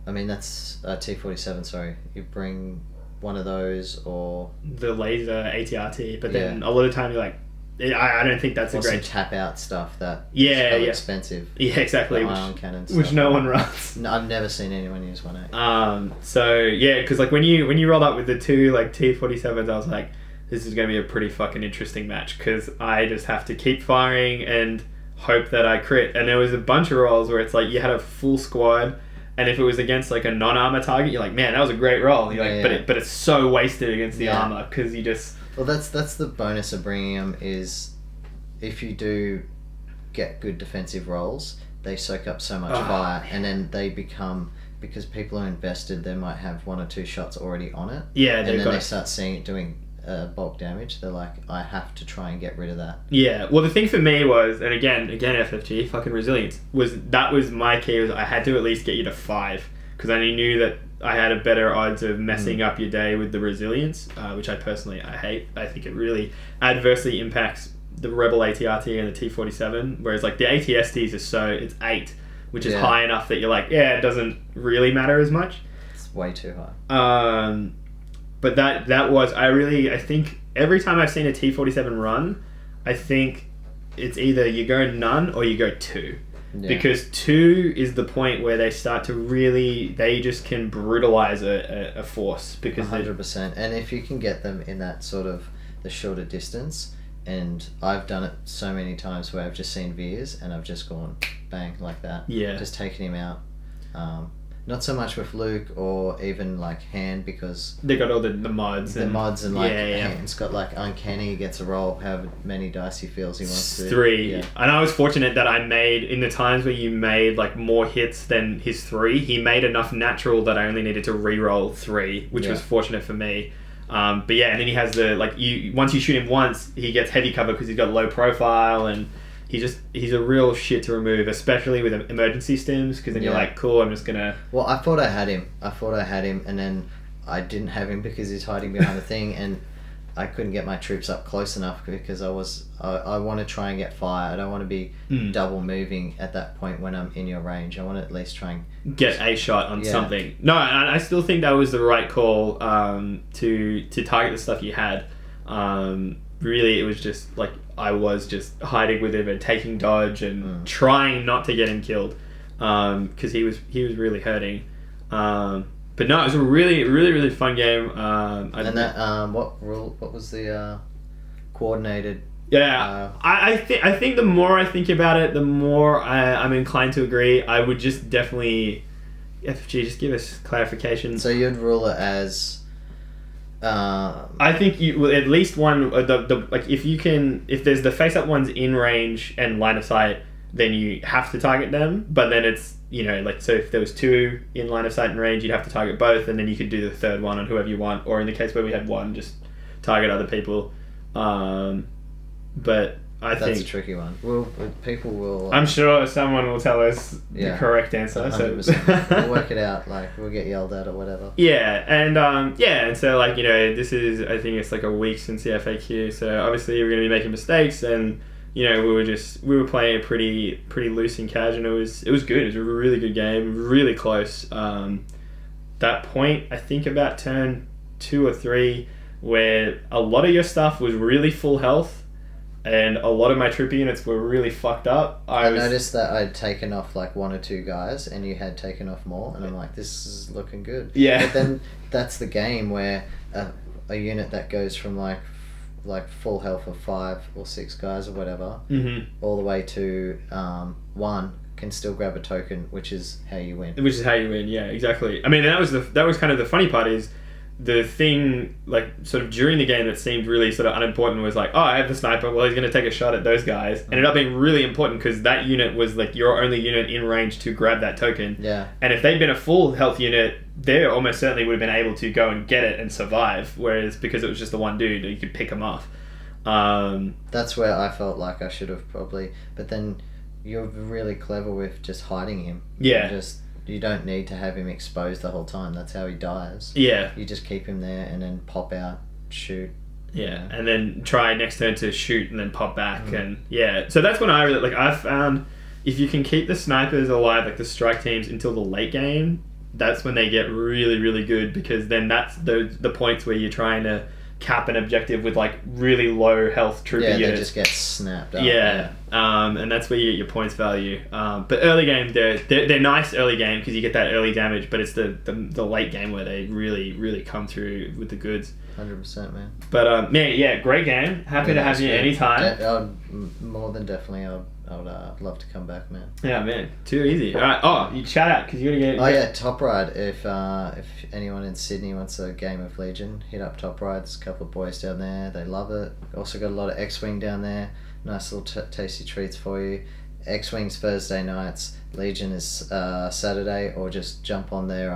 I mean, that's a T47, sorry. You bring one of those or... the laser ATRT, but then a lot of time you're like, I don't think that's a great... some tap-out stuff that expensive. Yeah, stuff, ion cannon stuff. Which no one runs. No, I've never seen anyone use 1A. So, yeah, because, like, when you rolled up with the 2, like, T47s, I was like... this is going to be a pretty fucking interesting match, because I just have to keep firing and hope that I crit. And there was a bunch of rolls where it's like you had a full squad, and if it was against like a non-armor target, you're like, man, that was a great roll. You're like, but it's so wasted against the armor, because you just... Well, that's the bonus of bringing them, is if you do get good defensive rolls, they soak up so much fire, and then they become... because people are invested, they might have 1 or 2 shots already on it. Yeah, and then they start seeing it doing... bulk damage. They're like, I have to try and get rid of that. Yeah, well, the thing for me was, and again FFG, fucking resilience, was my key, was I had to at least get you to 5, because I knew that I had a better odds of messing up your day with the resilience, which I hate. I think it really adversely impacts the Rebel ATRT and the T47, whereas like the ATSTs it's 8, which is high enough that you're like, it doesn't really matter as much. It's way too high. But that was, I think every time I've seen a T47 run, I think it's either you go none or you go 2. Yeah. Because 2 is the point where they start to really, they just can brutalize a force. Because 100%. And if you can get them in that sort of the shorter distance, and I've done it so many times where I've just seen Veers and I've just gone bang like that. Yeah. Just taking him out. Not so much with Luke or even like Hand, because they got all the mods. The mods and like Hand's got like uncanny, he gets a roll however many dice he feels he wants to. 3. Yeah. And I was fortunate that I made, in the times where you made like more hits than his 3, he made enough natural that I only needed to re-roll 3, which was fortunate for me. But yeah, and then he has the, like, once you shoot him once, he gets heavy cover because he's got low profile, and he's a real shit to remove, especially with emergency stims, because then you're like, cool, I'm just gonna... Well, I thought I had him, and then I didn't have him because he's hiding behind the thing, and I couldn't get my troops up close enough because I want to try and get fire. I don't want to be double moving at that point when I'm in your range. I want to at least try and... get a shot on something. No, I still think that was the right call to target the stuff you had. Really, it was just like I was just hiding with him and taking dodge and trying not to get him killed, because he was really hurting. But no, it was a really fun game. What was the coordinated? Yeah, I think the more I think about it, the more I'm inclined to agree. I would just definitely, FFG, just give us clarification. So you'd rule it as... I think you at least one like if there's the face up ones in range and line of sight, then you have to target them. But then it's, like, so if there was 2 in line of sight and range, you'd have to target both, and then you could do the third one on whoever you want, or in the case where we had 1, just target other people. But I think that's a tricky one. Well, people will... I'm sure someone will tell us the correct answer. 100%. We'll work it out. Like, we'll get yelled at or whatever. Yeah, and so, like, this is, I think it's like a week since the FAQ, so obviously we're going to be making mistakes, and we were playing it pretty loose and casual, and it was good. It was a really good game, really close. That point, I think about turn 2 or 3, where a lot of your stuff was really full health, and a lot of my trooper units were really fucked up. I noticed that I'd taken off like 1 or 2 guys, and you had taken off more, and I'm like, this is looking good. Yeah. But then that's the game where a unit that goes from like full health of 5 or 6 guys or whatever, all the way to 1 can still grab a token, which is how you win. Which is how you win, yeah, exactly. I mean, that was kind of the funny part is the thing, like, sort of during the game that seemed really sort of unimportant was like, oh, I have the sniper, well, he's going to take a shot at those guys. Ended up being really important because that unit was, like, your only unit in range to grab that token. Yeah. And if they'd been a full health unit, they almost certainly would have been able to go and get it and survive, whereas because it was just the one dude, you could pick them off. That's where I felt like I should have probably... But then you're really clever with just hiding him. Yeah. You don't need to have him exposed the whole time. That's how he dies. Yeah. You just keep him there and then pop out, shoot. Yeah, and then try next turn to shoot and then pop back. And yeah, so that's when I really, like, I found if you can keep the snipers alive, like the strike teams, until the late game, that's when they get really, really good, because then that's the points where you're trying to cap an objective with like really low health trooper units. Yeah, they just get snapped up. Yeah. And that's where you get your points value. But early game, they're nice early game because you get that early damage, but it's the late game where they really, really come through with the goods. 100%, man. But man, yeah, great game. Happy to have you anytime. More than definitely, I would love to come back, man. Yeah, man, too easy. All right. Oh, you chat out because you're gonna get. Oh yeah, Top Ride. If anyone in Sydney wants a game of Legion, hit up Top Ride. There's a couple of boys down there. They love it. Also got a lot of X-Wing down there. Nice little tasty treats for you. X-Wing's Thursday nights. Legion is Saturday. Or just jump on their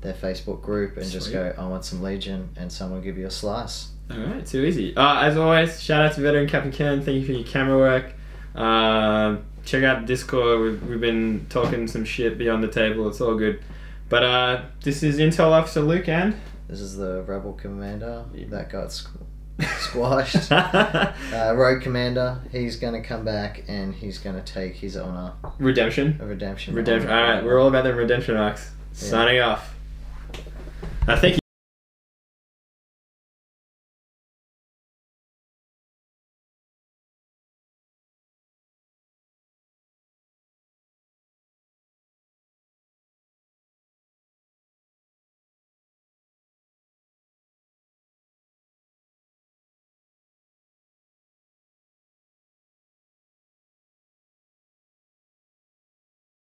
Facebook group and just go, I want some Legion, and someone will give you a slice. All right, too easy. As always, shout out to Veteran Captain Ken. Thank you for your camera work. Check out the Discord. We've been talking some shit beyond the table. It's all good. But this is Intel Officer Luke, and this is the Rebel Commander that got squashed. Rogue Commander. He's gonna come back and he's gonna take his honor. Redemption. Redemption. All right, we're all about the redemption arcs. Signing off. Thank you.